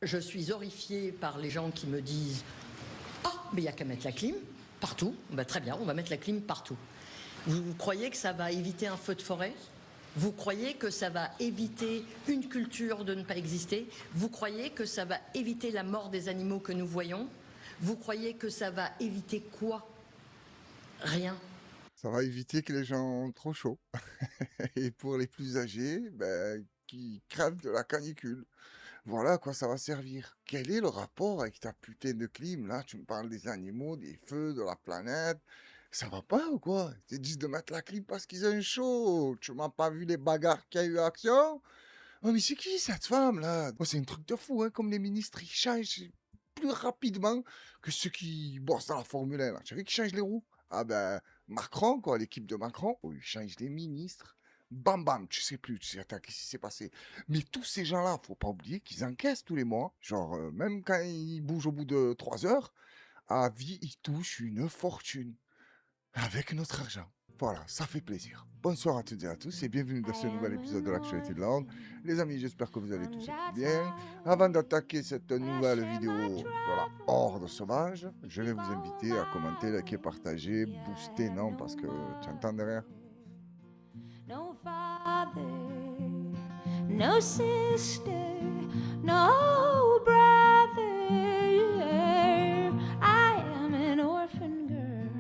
Je suis horrifiée par les gens qui me disent « Ah, mais il n'y a qu'à mettre la clim partout. Très bien, on va mettre la clim partout. » Vous croyez que ça va éviter un feu de forêt ? Vous croyez que ça va éviter une culture de ne pas exister ? Vous croyez que ça va éviter la mort des animaux que nous voyons ? Vous croyez que ça va éviter quoi ? Rien. Ça va éviter que les gens ont trop chaud. Et pour les plus âgés, qui crèvent de la canicule. Voilà à quoi ça va servir. Quel est le rapport avec ta putain de clim, là? Tu me parles des animaux, des feux, de la planète. Ça va pas ou quoi? Ils te disent de mettre la clim parce qu'ils ont chaud. Tu m'as pas vu les bagarres qu'il y a eu à Action? Oh, mais c'est qui cette femme, là? Oh, c'est un truc de fou, hein, comme les ministres, ils changent plus rapidement que ceux qui bossent dans la Formule 1, là. Tu as vu qu'ils changent les roues? Ah ben, Macron, quoi, l'équipe de Macron, oh, ils changent les ministres. Bam, bam, tu sais plus, tu sais, attends, qu'est-ce qui s'est passé? Mais tous ces gens-là, faut pas oublier qu'ils encaissent tous les mois. Genre, même quand ils bougent au bout de 3 heures, à vie, ils touchent une fortune avec notre argent. Voilà, ça fait plaisir. Bonsoir à toutes et à tous et bienvenue dans ce nouvel épisode de l'actualité de la Honte. Les amis, j'espère que vous allez tous et toutes bien. Avant d'attaquer cette nouvelle vidéo de la Horde sauvage, je vais vous inviter à commenter, liker, partager, booster, non, parce que tu entends derrière. No father, no sister, no brother. I am an orphan girl.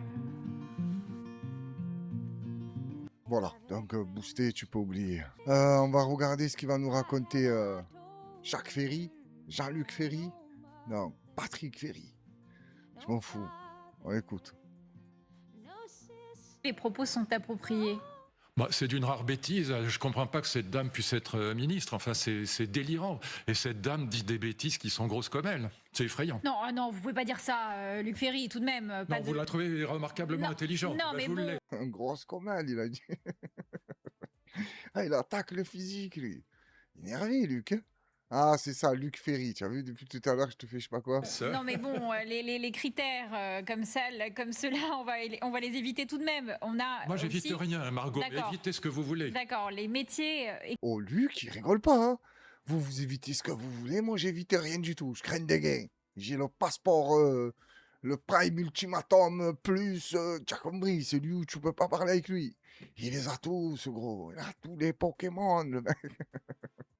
Voilà, donc booster, tu peux oublier. On va regarder ce qu'il va nous raconter Jacques Ferry, Jean-Luc Ferry, non, Patrick Ferry. Je m'en fous. On écoute. Les propos sont appropriés. C'est d'une rare bêtise. Je ne comprends pas que cette dame puisse être ministre. Enfin, c'est délirant. Et cette dame dit des bêtises qui sont grosses comme elle. C'est effrayant. Non, non, vous pouvez pas dire ça, Luc Ferry, tout de même. Non, vous la trouvez remarquablement intelligente. Non, mais je vous bon. l'ai. Un grosse comme elle, il a dit. Ah, il attaque le physique, lui. Énervé, Luc. Hein. Ah, c'est ça, Luc Ferry. Tu as vu, depuis tout à l'heure, je te fais je sais pas quoi. Non, mais bon, les critères comme ceux-là, on va les éviter tout de même. Moi, j'évite aussi... rien, Margot. Évitez ce que vous voulez. D'accord, les métiers... Oh, Luc, il rigole pas, hein. Vous évitez ce que vous voulez, moi, j'évite rien du tout. Je crains des gains. J'ai le passeport, le Prime Ultimatum Plus, tu as compris, celui où tu peux pas parler avec lui. Il les a tous, ce gros. Il a tous les Pokémon, le mec.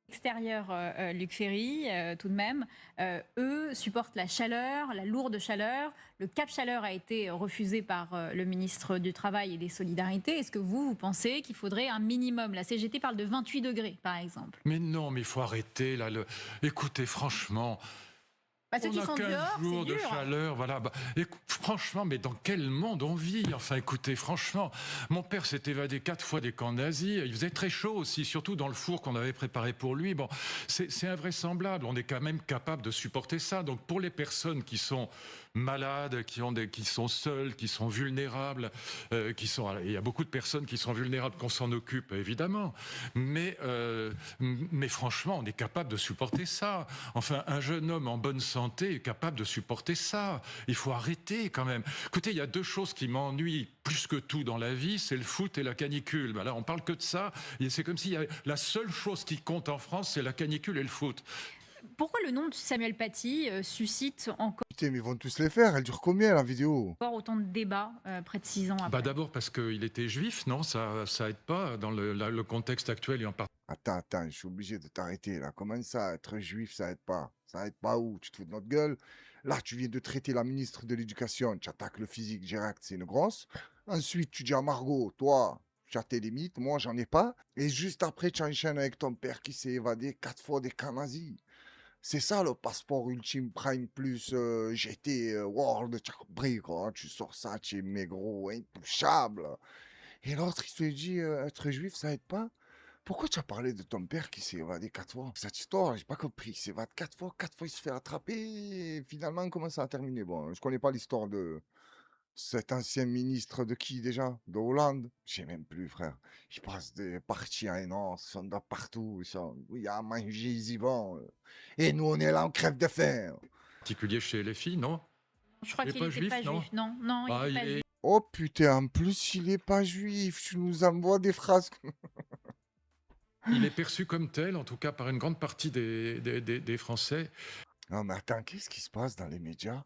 Extérieur, Luc Ferry, tout de même, eux supportent la chaleur, la lourde chaleur. Le cap chaleur a été refusé par le ministre du Travail et des Solidarités. Est-ce que vous pensez qu'il faudrait un minimum? La CGT parle de 28 degrés, par exemple. Mais non, mais il faut arrêter, là. Écoutez, franchement... Ceux qui sont dehors, c'est dur. De chaleur, voilà. Franchement, mais dans quel monde on vit? Enfin, écoutez, franchement, mon père s'est évadé 4 fois des camps nazis. Il faisait très chaud aussi, surtout dans le four qu'on avait préparé pour lui. Bon, c'est invraisemblable. On est quand même capable de supporter ça. Donc, pour les personnes qui sont malades, qui sont seules, qui sont vulnérables, il y a beaucoup de personnes qui sont vulnérables, qu'on s'en occupe, évidemment. Mais franchement, on est capable de supporter ça. Enfin, un jeune homme en bonne santé est capable de supporter ça. Il faut arrêter quand même. Écoutez, il y a 2 choses qui m'ennuient plus que tout dans la vie, c'est le foot et la canicule. Là, on parle que de ça. Et c'est comme si la seule chose qui compte en France, c'est la canicule et le foot. Pourquoi le nom de Samuel Paty suscite encore Putain, mais ils vont tous les faire. Elle dure combien, la vidéo? autant de débats près de 6 ans après? D'abord parce qu'il était juif, non? Ça aide pas dans le contexte actuel et en particulier. Attends, je suis obligé de t'arrêter, là. Comment ça, être juif, ça aide pas? Ça aide pas où? Tu te fous de notre gueule? Là, tu viens de traiter la ministre de l'Éducation. Tu attaques le physique direct, c'est une grosse. Ensuite, tu dis à Margot, toi, tu as tes limites, moi, j'en ai pas. Et juste après, tu enchaînes avec ton père qui s'est évadé 4 fois des camps nazis. C'est ça le passeport Ultime Prime Plus GT World, tu as compris quoi, tu sors ça, tu es maigro, intouchable. Et l'autre, il se dit, être juif, ça aide pas? Pourquoi tu as parlé de ton père qui s'est évadé 4 fois? Cette histoire, j'ai pas compris. Il s'évade 4 fois, 4 fois il se fait attraper, et finalement, comment ça a terminé? Bon, je connais pas l'histoire de cet ancien ministre de qui déjà? De Hollande? Je sais même plus, frère. Ils passent des parties à énorce, ils sont de partout, ils sont... Oui, il y a à manger, ils y vont. Et nous, on est là, on crève de faim. Particulier chez les filles, non? Je crois Il est qu'il pas n'était juif, pas non? juif. Non, non, il n'est pas juif. Oh putain, en plus, il est pas juif. Tu nous envoies des phrases. Il est perçu comme tel, en tout cas par une grande partie des Français. Non, mais attends, qu'est-ce qui se passe dans les médias?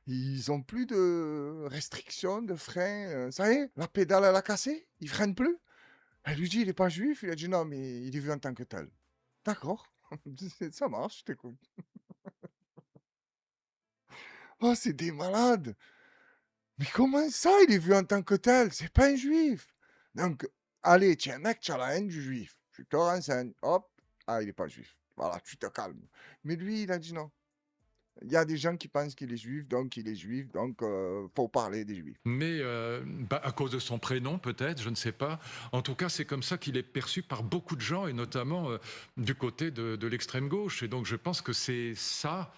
Ils ont plus de restrictions, de freins. Ça y est, la pédale, elle a cassé. Ils freinent plus. Elle lui dit, il est pas juif. Il a dit, non, mais il est vu en tant que tel. D'accord. Ça marche, je t'écoute. Oh, c'est des malades. Mais comment ça, il est vu en tant que tel? C'est pas un juif. Donc, allez, tiens, mec, tu as la haine du juif. Tu te renseignes. Hop. Ah, il est pas juif. Voilà, tu te calmes. Mais lui, il a dit non. Il y a des gens qui pensent qu'il est juif, donc il est juif, donc faut parler des juifs. Mais à cause de son prénom, peut-être, je ne sais pas. En tout cas, c'est comme ça qu'il est perçu par beaucoup de gens, et notamment du côté de l'extrême gauche. Et donc, je pense que c'est ça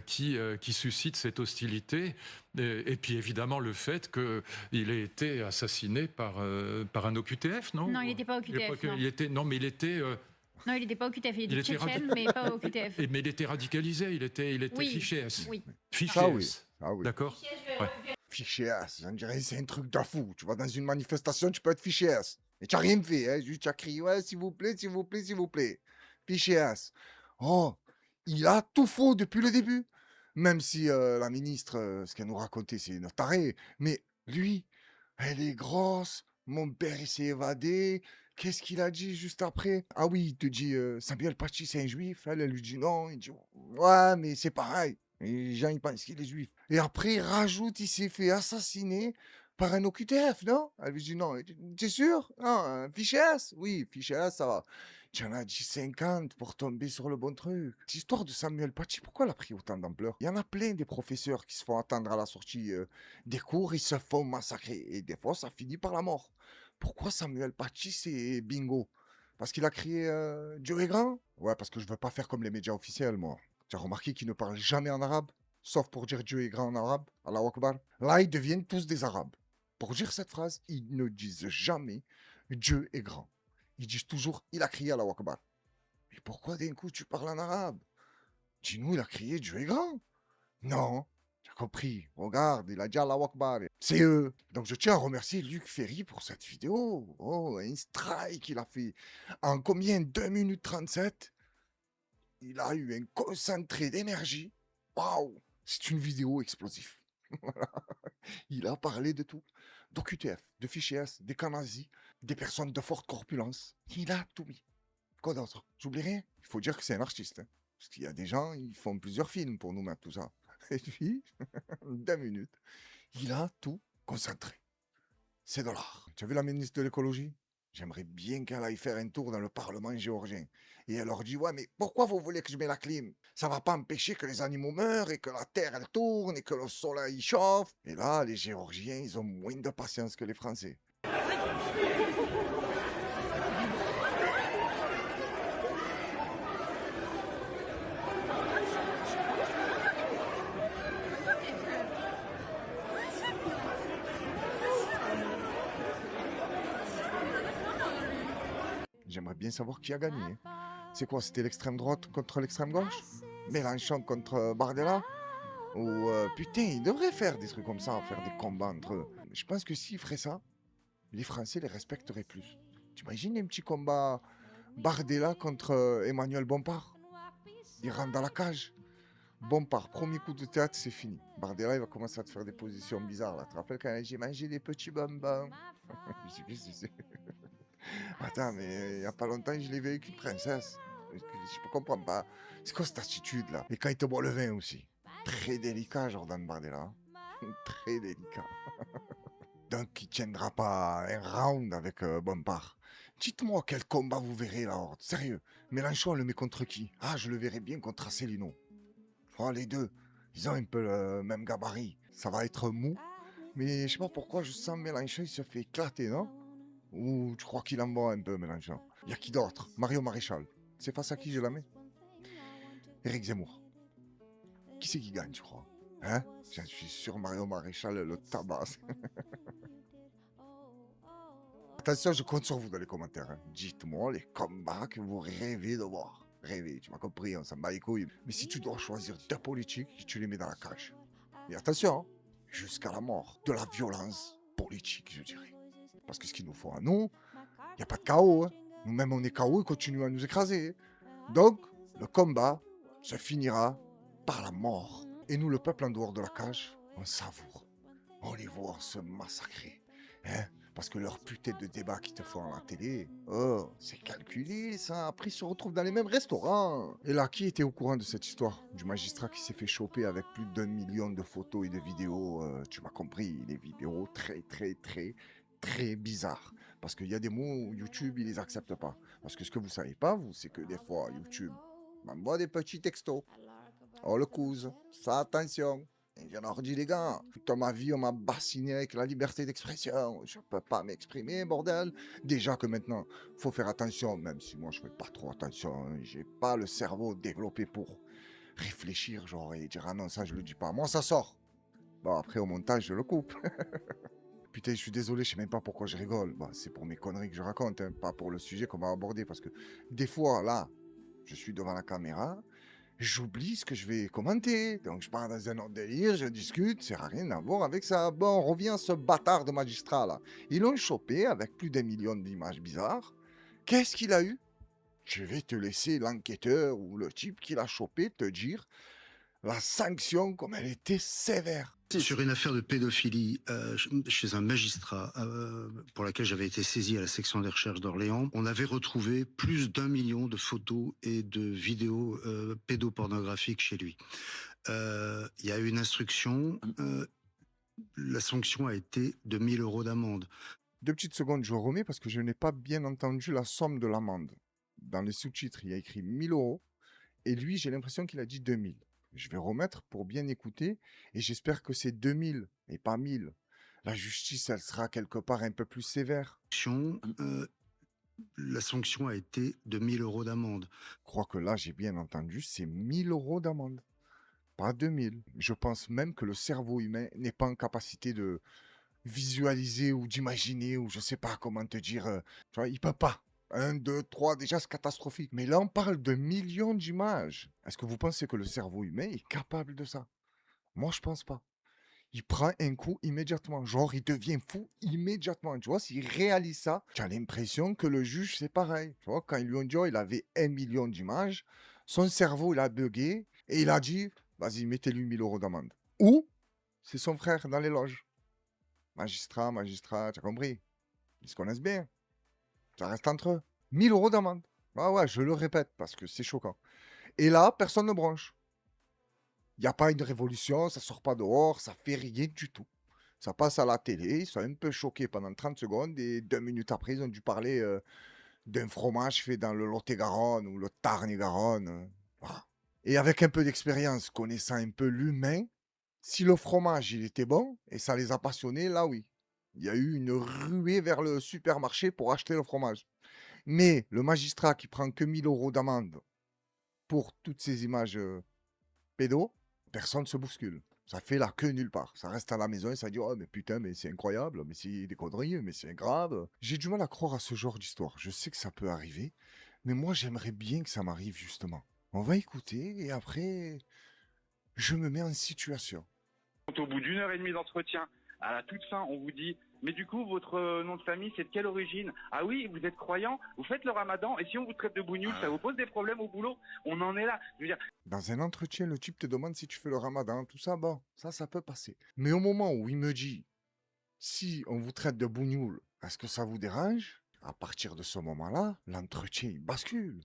qui suscite cette hostilité. Et puis, évidemment, le fait qu'il ait été assassiné par un OQTF, non? Non, il n'était pas au Il est QTF. que- Non. il était, non, mais il était. Non, il n'était pas au QTF. Il Il était était tchétchène, mais pas au QTF. Mais il était radicalisé. Il était Oui. fiché S. Oui. Fiché Ça, oui. S. Ah oui. D'accord. Ouais. Fiché S, on dirait que c'est un truc de fou. Tu vas dans une manifestation, tu peux être fiché S. Et tu n'as rien fait, hein, juste tu as crié, ouais, s'il vous plaît, s'il vous plaît, s'il vous plaît. Fiché S. Oh, il a tout faux depuis le début. Même si la ministre, ce qu'elle nous racontait, c'est une tarée. Mais lui, elle est grosse. Mon père, il s'est évadé. Qu'est-ce qu'il a dit juste après? Ah oui, il te dit Samuel Paty, c'est un juif. Elle lui dit non. Il dit ouais, mais c'est pareil. Et les gens, ils pensent qu'il est juif. Et après, il rajoute, il s'est fait assassiner par un OQTF, non? Elle lui dit non. T'es sûr? Non, un fichier S? Oui, fichier S, ça va. Tu en as dit 50 pour tomber sur le bon truc. Cette histoire de Samuel Paty, pourquoi elle a pris autant d'ampleur? Il y en a plein des professeurs qui se font attendre à la sortie des cours, ils se font massacrer. Et des fois, ça finit par la mort. Pourquoi Samuel Paty, c'est bingo? Parce qu'il a crié Dieu est grand? Ouais, parce que je veux pas faire comme les médias officiels, moi. Tu as remarqué qu'ils ne parlent jamais en arabe, sauf pour dire Dieu est grand en arabe, Allahu Akbar. Là, ils deviennent tous des arabes. Pour dire cette phrase, ils ne disent jamais Dieu est grand. Ils disent toujours il a crié Allahu Akbar. Mais pourquoi d'un coup tu parles en arabe? Dis-nous, il a crié Dieu est grand. Non, tu as compris. Regarde, il a dit Allahu Akbar. C'est eux. Donc je tiens à remercier Luc Ferry pour cette vidéo. Oh, un strike qu'il a fait. En combien? 2 minutes 37. Il a eu un concentré d'énergie. Waouh! C'est une vidéo explosive. Voilà. Il a parlé de tout. D'OQTF, de fichiers S, des camps nazis, des personnes de forte corpulence. Il a tout mis. Quoi d'autre? J'oublie rien. Il faut dire que c'est un artiste, hein. Parce qu'il y a des gens, ils font plusieurs films pour nous mettre tout ça. Et lui, 2 minutes, il a tout concentré. C'est de l'art. Tu as vu la ministre de l'écologie? J'aimerais bien qu'elle aille faire un tour dans le Parlement géorgien. Et elle leur dit, ouais, mais pourquoi vous voulez que je mette la clim? Ça va pas empêcher que les animaux meurent et que la terre, elle tourne et que le soleil chauffe. Et là, les Géorgiens, ils ont moins de patience que les Français. J'aimerais bien savoir qui a gagné, hein. C'est quoi? C'était l'extrême droite contre l'extrême gauche? Mélenchon contre Bardella? Ou putain, ils devraient faire des trucs comme ça, faire des combats entre eux. Je pense que s'ils feraient ça, les Français les respecteraient plus. T'imagines un petit combat Bardella contre Emmanuel Bompard? Il rentre dans la cage. Bompard, premier coup de théâtre, c'est fini. Bardella, il va commencer à te faire des positions bizarres là. Tu te rappelles quand j'ai mangé des petits bonbons? Je sais plus si c'est. Attends, mais il n'y a pas longtemps, je l'ai vu avec une princesse. Je ne comprends pas. C'est quoi cette attitude-là? Et quand il te boit le vin aussi. Très délicat, Jordan Bardella. Très délicat. Donc, il tiendra pas un round avec Bompard. Dites-moi quel combat vous verrez là, Horde. Sérieux. Mélenchon, on le met contre qui? Ah, je le verrai bien contre Asselineau. Oh, les deux, ils ont un peu le même gabarit. Ça va être mou. Mais je sais pas pourquoi, je sens Mélenchon, il se fait éclater, non? Ou tu crois qu'il en bat un peu, Mélenchon? Il y a qui d'autre? Mario Maréchal. C'est face à qui je la mets? Éric Zemmour. Qui c'est qui gagne, tu crois? Hein? Je suis sûr, Mario Maréchal le tabasse. Attention, je compte sur vous dans les commentaires, hein. Dites-moi les combats que vous rêvez de voir. Rêver, tu m'as compris, on s'en bat les couilles. Mais si tu dois choisir deux politiques, tu les mets dans la cage. Et attention, hein, jusqu'à la mort. De la violence politique, je dirais. Parce que ce qu'il nous faut à nous, il n'y a pas de chaos, hein. Nous-mêmes, on est chaos, ils continuent à nous écraser. Donc, le combat se finira par la mort. Et nous, le peuple en dehors de la cage, on savoure. On les voit se massacrer. Hein? Parce que leur putain de débat qu'ils te font à la télé, oh, c'est calculé ça. Après, ils se retrouvent dans les mêmes restaurants. Et là, qui était au courant de cette histoire? Du magistrat qui s'est fait choper avec plus d'1 million de photos et de vidéos. Tu m'as compris, des vidéos très bizarres. Parce qu'il y a des mots où YouTube, il les accepte pas. Parce que ce que vous savez pas, vous, c'est que des fois, YouTube m'envoie des petits textos. Oh le cousin, ça attention. Et je leur dis les gars, toute ma vie on m'a bassiné avec la liberté d'expression. Je peux pas m'exprimer, bordel. Déjà que maintenant, faut faire attention, même si moi je fais pas trop attention. Hein. J'ai pas le cerveau développé pour réfléchir, genre, et dire ah non, ça je le dis pas. Moi ça sort. Bon, après au montage, je le coupe. Putain, je suis désolé, je sais même pas pourquoi je rigole. Bon, c'est pour mes conneries que je raconte, hein, pas pour le sujet qu'on va aborder. Parce que des fois, là, je suis devant la caméra. J'oublie ce que je vais commenter. Donc je pars dans un autre délire, je discute, ça n'a rien à voir avec ça. Bon, on revient à ce bâtard de magistrat là. Ils l'ont chopé avec plus d'1 million d'images bizarres. Qu'est-ce qu'il a eu? Je vais te laisser l'enquêteur ou le type qui l'a chopé te dire la sanction comme elle était sévère. Sur une affaire de pédophilie chez un magistrat pour laquelle j'avais été saisi à la section des recherches d'Orléans, on avait retrouvé plus d'1 million de photos et de vidéos pédopornographiques chez lui. Il y a eu une instruction, la sanction a été de 1 000 € d'amende. 2 petites secondes, je remets parce que je n'ai pas bien entendu la somme de l'amende. Dans les sous-titres, il y a écrit 1 000 € et lui, j'ai l'impression qu'il a dit 2 000. Je vais remettre pour bien écouter et j'espère que c'est 2 000 et pas 1 000. La justice, elle sera quelque part un peu plus sévère. La sanction a été de 1 000 € d'amende. Je crois que là, j'ai bien entendu, c'est 1 000 € d'amende, pas 2 000. Je pense même que le cerveau humain n'est pas en capacité de visualiser ou d'imaginer ou je sais pas comment te dire. Tu vois, il peut pas. 1, 2, 3, déjà c'est catastrophique. Mais là, on parle de millions d'images. Est-ce que vous pensez que le cerveau humain est capable de ça? Moi, je pense pas. Il prend un coup immédiatement. Genre, il devient fou immédiatement. Tu vois, s'il réalise ça, tu as l'impression que le juge, c'est pareil. Tu vois, quand ils lui ont dit, oh, il avait 1 million d'images, son cerveau, il a bugué et il a dit, vas-y, mettez-lui 1 000 € d'amende. Ou, c'est son frère dans les loges. Magistrat, tu as compris? Ils se connaissent bien. Ça reste entre eux. 1 000 € d'amende. Ah ouais, je le répète parce que c'est choquant. Et là, personne ne bronche. Il n'y a pas une révolution, ça sort pas dehors, ça fait rien du tout. Ça passe à la télé, ils sont un peu choqués pendant 30 secondes et 2 minutes après, ils ont dû parler d'un fromage fait dans le Lot-et-Garonne ou le Tarn-et-Garonne. Voilà. Et avec un peu d'expérience, connaissant un peu l'humain, si le fromage il était bon et ça les a passionnés, là oui. Il y a eu une ruée vers le supermarché pour acheter le fromage. Mais le magistrat qui prend que 1 000 € d'amende pour toutes ces images pédo, personne ne se bouscule. Ça fait la queue nulle part. Ça reste à la maison et ça dit oh mais putain mais c'est incroyable, mais c'est des conneries, mais c'est grave. J'ai du mal à croire à ce genre d'histoire. Je sais que ça peut arriver, mais moi j'aimerais bien que ça m'arrive justement. On va écouter et après je me mets en situation. Au bout d'1 heure et demie d'entretien, à la toute fin, on vous dit mais du coup, votre nom de famille, c'est de quelle origine? Ah oui, vous êtes croyant, vous faites le ramadan, et si on vous traite de bougnoul, ça vous pose des problèmes au boulot? On en est là. Je veux dire... Dans un entretien, le type te demande si tu fais le ramadan, tout ça, bon, ça peut passer. Mais au moment où il me dit, si on vous traite de bougnoul, est-ce que ça vous dérange? À partir de ce moment-là, l'entretien, il bascule.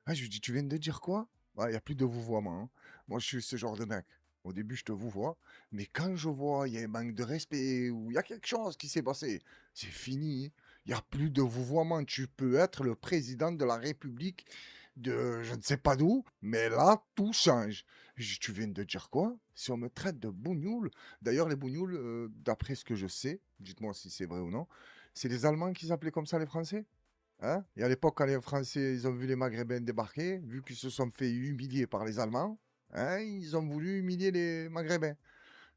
Ah, je lui dis, tu viens de dire quoi? Il n'y a plus de vouvoiement. Hein. Moi, je suis ce genre de mec. Au début, je te vous vois, mais quand je vois, il y a un manque de respect ou il y a quelque chose qui s'est passé, c'est fini. Il n'y a plus de vouvoiement. Tu peux être le président de la République de je ne sais pas d'où, mais là, tout change. Tu viens de dire quoi? Si on me traite de bougnoul, d'ailleurs, les bougnoules, d'après ce que je sais, dites-moi si c'est vrai ou non, c'est les Allemands qui s'appelaient comme ça les Français? Hein? Et à l'époque, quand les Français ils ont vu les Maghrébins débarquer, vu qu'ils se sont fait humilier par les Allemands, hein, ils ont voulu humilier les Maghrébins.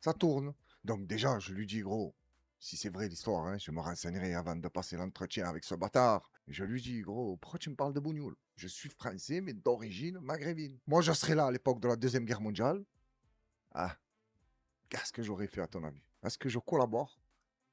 Ça tourne. Donc déjà, je lui dis, gros, si c'est vrai l'histoire, hein, je me renseignerai avant de passer l'entretien avec ce bâtard. Je lui dis, gros, pourquoi tu me parles de bougnoul? Je suis français, mais d'origine maghrébine. Moi, je serais là à l'époque de la Deuxième Guerre mondiale. Ah, qu'est-ce que j'aurais fait à ton avis? Est-ce que je collabore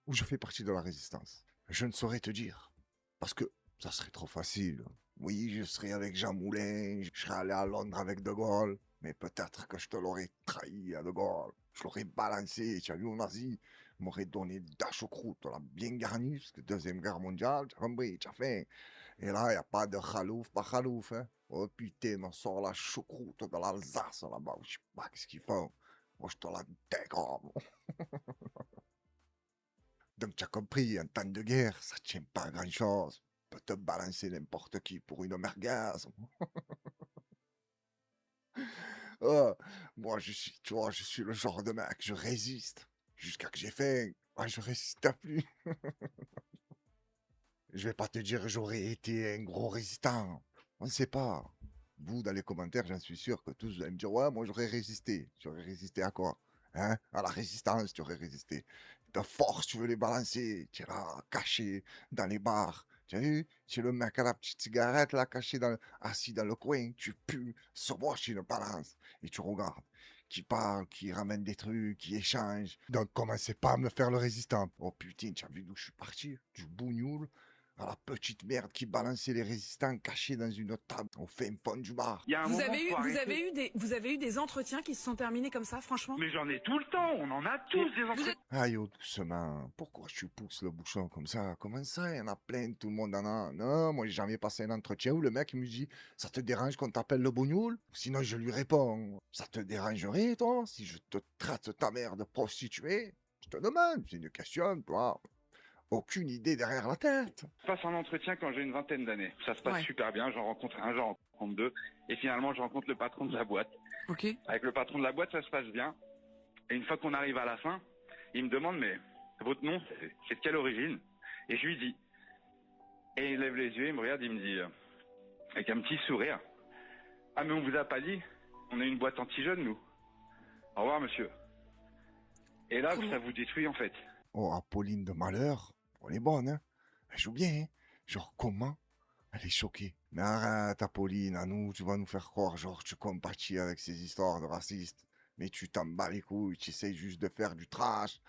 ou je fais partie de la résistance? Je ne saurais te dire. Parce que ça serait trop facile. Oui, je serais avec Jean Moulin, je serais allé à Londres avec De Gaulle. Mais peut-être que je te l'aurais trahi à De Gaulle. Je l'aurais balancé, tu as vu, aux nazis. M'aurait donné de la choucroute, là, bien garnie, parce que Deuxième Guerre mondiale, tu as compris, tu as faim. Et là, il n'y a pas de khalouf, pas khalouf, hein. Oh putain, on sort la choucroute de l'Alsace, là-bas, je sais pas qu'est-ce qu'ils font. Moi, je te la dégomme. Donc, tu as compris, en temps de guerre, ça tient pas à grand-chose. Peut te balancer n'importe qui pour une merguez. Oh, moi, tu vois, je suis le genre de mec, je résiste. Jusqu'à que j'ai faim. Moi, je résiste plus. Je vais pas te dire que j'aurais été un gros résistant. On ne sait pas. Vous, dans les commentaires, j'en suis sûr que tous vous allez me dire, ouais, moi, j'aurais résisté. J'aurais résisté à quoi? Hein? À la résistance, tu aurais résisté. De force, tu veux les balancer. Tu es là, caché dans les bars. Tu as vu? Tu es le mec à la petite cigarette, là, caché assis dans le coin. Tu pues, sur une balance. Et tu regardes. Qui parle, qui ramène des trucs, qui échange. Donc, commencez pas à me faire le résistant. Oh putain, tu as vu d'où je suis parti? Du bougnoul à la petite merde qui balançait les résistants cachés dans une table au fin fond du bar. Il y a un Vous moment, avez eu, faut vous arrêter. avez eu des entretiens qui se sont terminés comme ça, franchement? Mais j'en ai tout le temps, on en a tous des entretiens. Aïe, oh, doucement. Pourquoi tu pousses le bouchon comme ça? Comment ça? Il y en a plein, tout le monde en a. Non, moi, j'ai jamais passé un entretien où le mec il me dit ça te dérange qu'on t'appelle le bougnoul? Sinon, je lui réponds ça te dérangerait, toi, si je te traite ta mère de prostituée? Je te demande, c'est une question, toi. Aucune idée derrière la tête. Je passe un entretien quand j'ai une vingtaine d'années. Ça se passe Ouais. super bien, j'en rencontre un, j'en rencontre deux. Et finalement, je rencontre le patron de la boîte. Ok. Avec le patron de la boîte, ça se passe bien. Et une fois qu'on arrive à la fin, il me demande, mais votre nom, c'est de quelle origine? Et je lui dis. Et il lève les yeux, il me regarde, il me dit, avec un petit sourire, ah mais on vous a pas dit, on est une boîte anti-jeunes, nous. Au revoir, monsieur. Et là, Comment? ça vous détruit, en fait. Oh, Apolline de Malheur, elle est bonne, hein? Elle joue bien, hein? Genre, comment? Elle est choquée. Mais arrête, Apolline, à nous, tu vas nous faire croire, genre, tu compatis avec ces histoires de racistes. Mais tu t'en bats les couilles, tu essayes juste de faire du trash.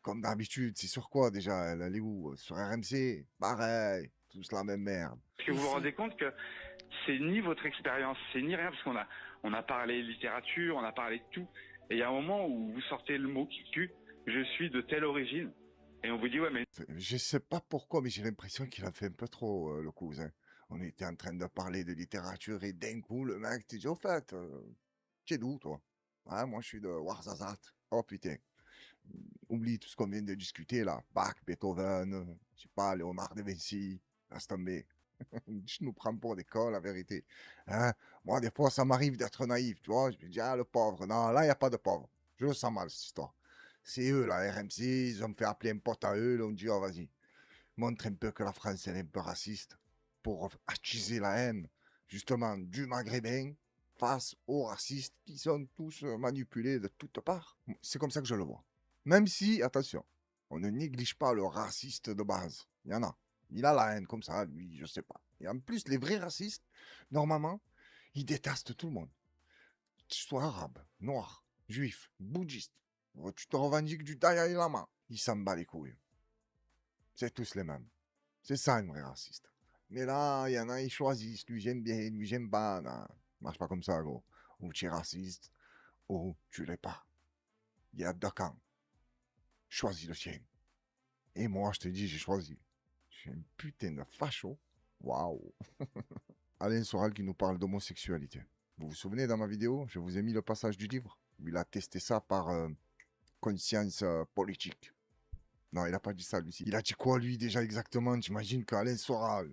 Comme d'habitude, c'est sur quoi déjà? Elle est où? Sur RMC? Pareil, tous la même merde. Parce que vous vous rendez compte que c'est ni votre expérience, c'est ni rien, parce on a parlé littérature, on a parlé de tout. Et il y a un moment où vous sortez le mot qui tue, je suis de telle origine. Et on vous dit, ouais, mais Je sais pas pourquoi, mais j'ai l'impression qu'il a fait un peu trop, le cousin. On était en train de parler de littérature et d'un coup, le mec te dit, au fait, tu es d'où, toi? Ah, moi, je suis de Ouarzazate. Oh putain. Oublie tout ce qu'on vient de discuter là. Bach, Beethoven, je sais pas, Léonard de Vinci, laisse tomber. Je nous prends pour des cons, la vérité. Hein? Moi, des fois, ça m'arrive d'être naïf, tu vois. Je me dis, ah, le pauvre. Non, là, il n'y a pas de pauvre. Je le sens mal, cette histoire. C'est eux, la RMC, ils ont me fait appeler un pote à eux, là, on dit, oh, vas-y, montre un peu que la France, elle est un peu raciste, pour attiser la haine, justement, du Maghrébin, face aux racistes qui sont tous manipulés de toutes parts. C'est comme ça que je le vois. Même si, attention, on ne néglige pas le raciste de base. Il y en a. Il a la haine comme ça, lui, je sais pas. Et en plus, les vrais racistes, normalement, ils détestent tout le monde. Que tu sois arabe, noir, juif, bouddhiste, tu te revendiques du Dalai Lama, ils s'en bat les couilles. C'est tous les mêmes. C'est ça, un vrai raciste. Mais là, il y en a, ils choisissent. Lui, j'aime bien, lui, j'aime pas. Non, ça marche pas comme ça, gros. Ou tu es raciste, ou tu l'es pas. Il y a deux camps. Choisis le sien. Et moi, je te dis, j'ai choisi. Je suis un putain de facho. Waouh. Alain Soral qui nous parle d'homosexualité. Vous vous souvenez dans ma vidéo, je vous ai mis le passage du livre où il a testé ça par conscience politique. Non, il n'a pas dit ça, lui. Il a dit quoi, lui, déjà, exactement? T'imagines qu'Alain Soral,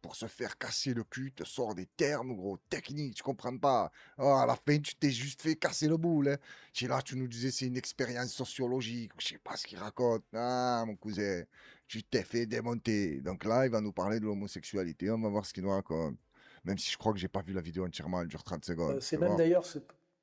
pour se faire casser le cul, te sort des termes, gros, techniques, tu comprends pas. Oh, à la fin, tu t'es juste fait casser le boule. Hein. Tu es là, tu nous disais, c'est une expérience sociologique. Je sais pas ce qu'il raconte. Ah, mon cousin, tu t'es fait démonter. Donc là, il va nous parler de l'homosexualité. On va voir ce qu'il nous raconte. Même si je crois que j'ai pas vu la vidéo entièrement, elle dure 30 secondes. C'est Tu même vois. d'ailleurs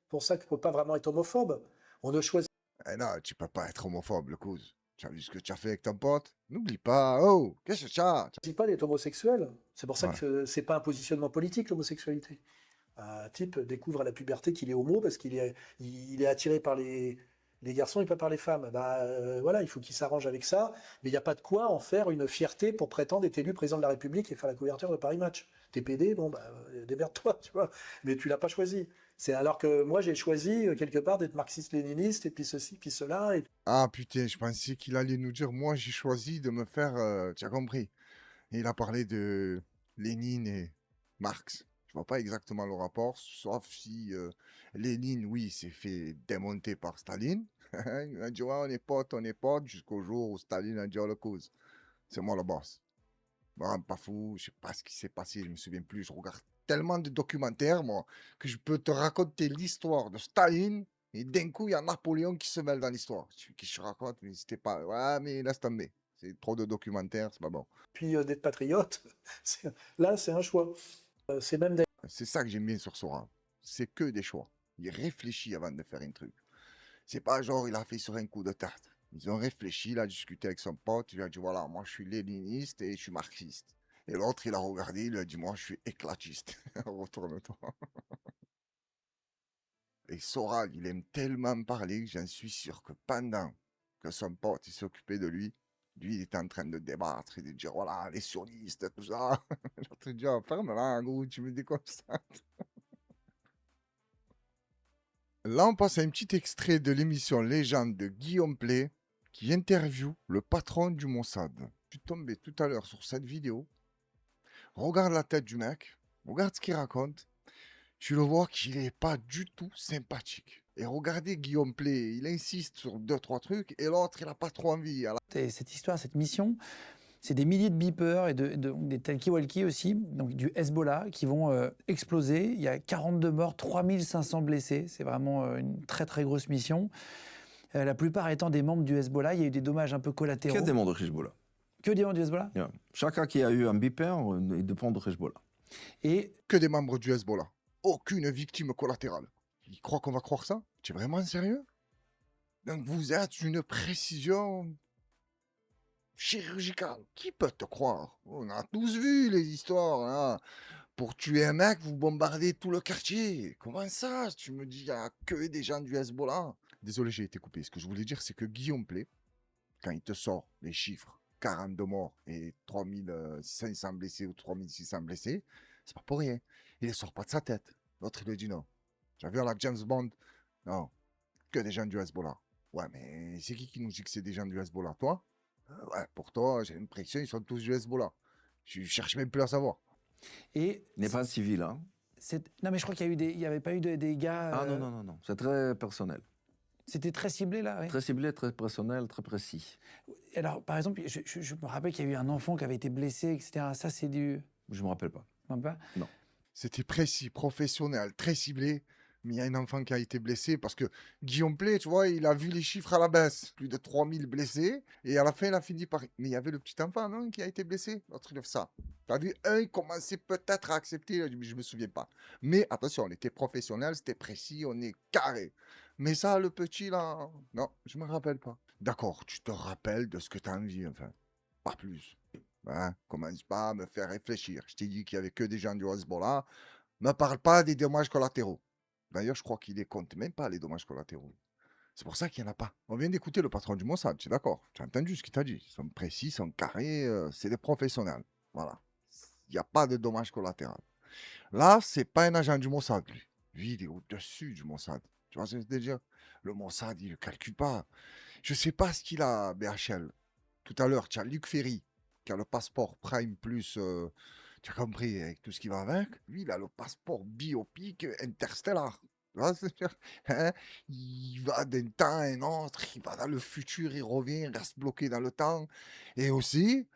pour ça qu'il ne faut pas vraiment être homophobe. On ne choisit Eh non, tu peux pas être homophobe, le cousin. Tu as vu ce que tu as fait avec ton pote? N'oublie pas. Oh, qu'est-ce que tu as? pas d'être homosexuel. C'est pour ça Ouais. que c'est pas un positionnement politique, l'homosexualité. Un type découvre à la puberté qu'il est homo parce qu'il est attiré par les garçons et pas par les femmes. Voilà, il faut qu'il s'arrange avec ça. Mais il n'y a pas de quoi en faire une fierté pour prétendre être élu président de la République et faire la couverture de Paris Match. T'es PD, bon, démerde-toi, tu vois. Mais tu l'as pas choisi. C'est alors que moi, j'ai choisi quelque part d'être marxiste-léniniste, et puis ceci, puis cela. Ah putain, je pensais qu'il allait nous dire, moi j'ai choisi de me faire... tu as compris. Et il a parlé de Lénine et Marx. Je vois pas exactement le rapport, sauf si Lénine, oui, s'est fait démonter par Staline. Il a dit, ouais, on est potes, jusqu'au jour où Staline a dit, oh, le cause. C'est moi le boss. Bon, pas fou, je sais pas ce qui s'est passé, je me souviens plus. Je regarde tellement de documentaires, moi, que je peux te raconter l'histoire de Staline, et d'un coup, il y a Napoléon qui se mêle dans l'histoire. Qui je raconte, mais c'était pas... Ouais, mais laisse tomber. C'est trop de documentaires, c'est pas bon. Puis d'être patriote, là, c'est un choix. C'est même C'est ça que j'aime bien sur Sora. C'est que des choix. Il réfléchit avant de faire un truc. C'est pas genre, il a fait sur un coup de tête. Ils ont réfléchi, il a discuté avec son pote, il a dit, voilà, moi je suis léniniste et je suis marxiste. Et l'autre, il a regardé, il a dit, moi je suis éclatiste. Retourne-toi. Et Soral, il aime tellement parler que j'en suis sûr que pendant que son pote il s'occupait de lui, il était en train de débattre et de dire, voilà, les sionistes, tout ça. L'autre dit, oh, ferme-la, gros, tu me déconcentres. Là, on passe à un petit extrait de l'émission Légende de Guillaume Play qui interviewe le patron du Mossad. Je suis tombé tout à l'heure sur cette vidéo. Regarde la tête du mec, regarde ce qu'il raconte. Tu le vois qu'il n'est pas du tout sympathique. Et regardez Guillaume Play, il insiste sur 2-3 trucs et l'autre, il n'a pas trop envie. Cette histoire, cette mission, c'est des milliers de beepers et des talkie-walkie aussi, donc du Hezbollah, qui vont exploser. Il y a 42 morts, 3500 blessés. C'est vraiment une très très grosse mission. La plupart étant des membres du Hezbollah. Il y a eu des dommages un peu collatéraux. Que des membres de Hezbollah. Que des membres du Hezbollah. Yeah. Chacun qui a eu un beeper, il dépend de Hezbollah. Et que des membres du Hezbollah. Aucune victime collatérale. Il croit qu'on va croire ça? Tu es vraiment sérieux? Donc vous êtes une précision chirurgicale. Qui peut te croire? On a tous vu les histoires. Hein. Pour tuer un mec, vous bombardez tout le quartier. Comment ça? Tu me dis, il n'y a que des gens du Hezbollah. Désolé, j'ai été coupé. Ce que je voulais dire, c'est que Guillaume Play, quand il te sort les chiffres, 42 morts et 3500 blessés ou 3600 blessés, c'est pas pour rien. Il ne sort pas de sa tête. L'autre, il lui dit non. Tu as vu à la James Bond? Non. Que des gens du Hezbollah. Ouais, mais c'est qui nous dit que c'est des gens du Hezbollah? Toi? Ouais, pour toi, j'ai l'impression qu'ils sont tous du Hezbollah. Je cherche même plus à savoir. Et il n'est pas civil, hein? Non, mais je crois qu'il n'y avait pas eu des gars... Ah non. C'est très personnel. C'était très ciblé, là, oui. Très ciblé, très personnel, très précis. Alors, par exemple, je me rappelle qu'il y a eu un enfant qui avait été blessé, etc. Ça, c'est du... Je ne me rappelle pas. Non. C'était précis, professionnel, très ciblé. Mais il y a un enfant qui a été blessé parce que Guillaume Play, tu vois, il a vu les chiffres à la baisse. Plus de 3000 blessés. Et à la fin, il a fini par... Mais il y avait le petit enfant, non, qui a été blessé. L'autre, il a fait ça. Tu as vu, il commençait peut-être à accepter. Je ne me souviens pas. Mais attention, on était professionnel, c'était précis, on est carré. Mais ça, le petit, là... Non, je ne me rappelle pas. D'accord, tu te rappelles de ce que tu as envie, enfin. Pas plus. Hein, commence pas à me faire réfléchir. Je t'ai dit qu'il n'y avait que des gens du Hezbollah. Ne parle pas des dommages collatéraux. D'ailleurs, je crois qu'il ne compte même pas les dommages collatéraux. C'est pour ça qu'il n'y en a pas. On vient d'écouter le patron du Mossad, tu es d'accord? Tu as entendu ce qu'il t'a dit. Ils sont précis, ils sont carrés, c'est des professionnels. Voilà. Il n'y a pas de dommages collatéraux. Là, c'est pas un agent du Mossad, lui. Lui, il est au-dessus du Mossad. Tu vois ce que je veux dire? Le Mossad, il ne le calcule pas. Je ne sais pas ce qu'il a, BHL. Tout à l'heure, tu as Luc Ferry, qui a le passeport Prime Plus, tu as compris, avec tout ce qui va avec. Lui, il a le passeport biopic interstellar. Tu vois, hein? Il va d'un temps à un autre, il va dans le futur, il revient, il reste bloqué dans le temps. Et aussi,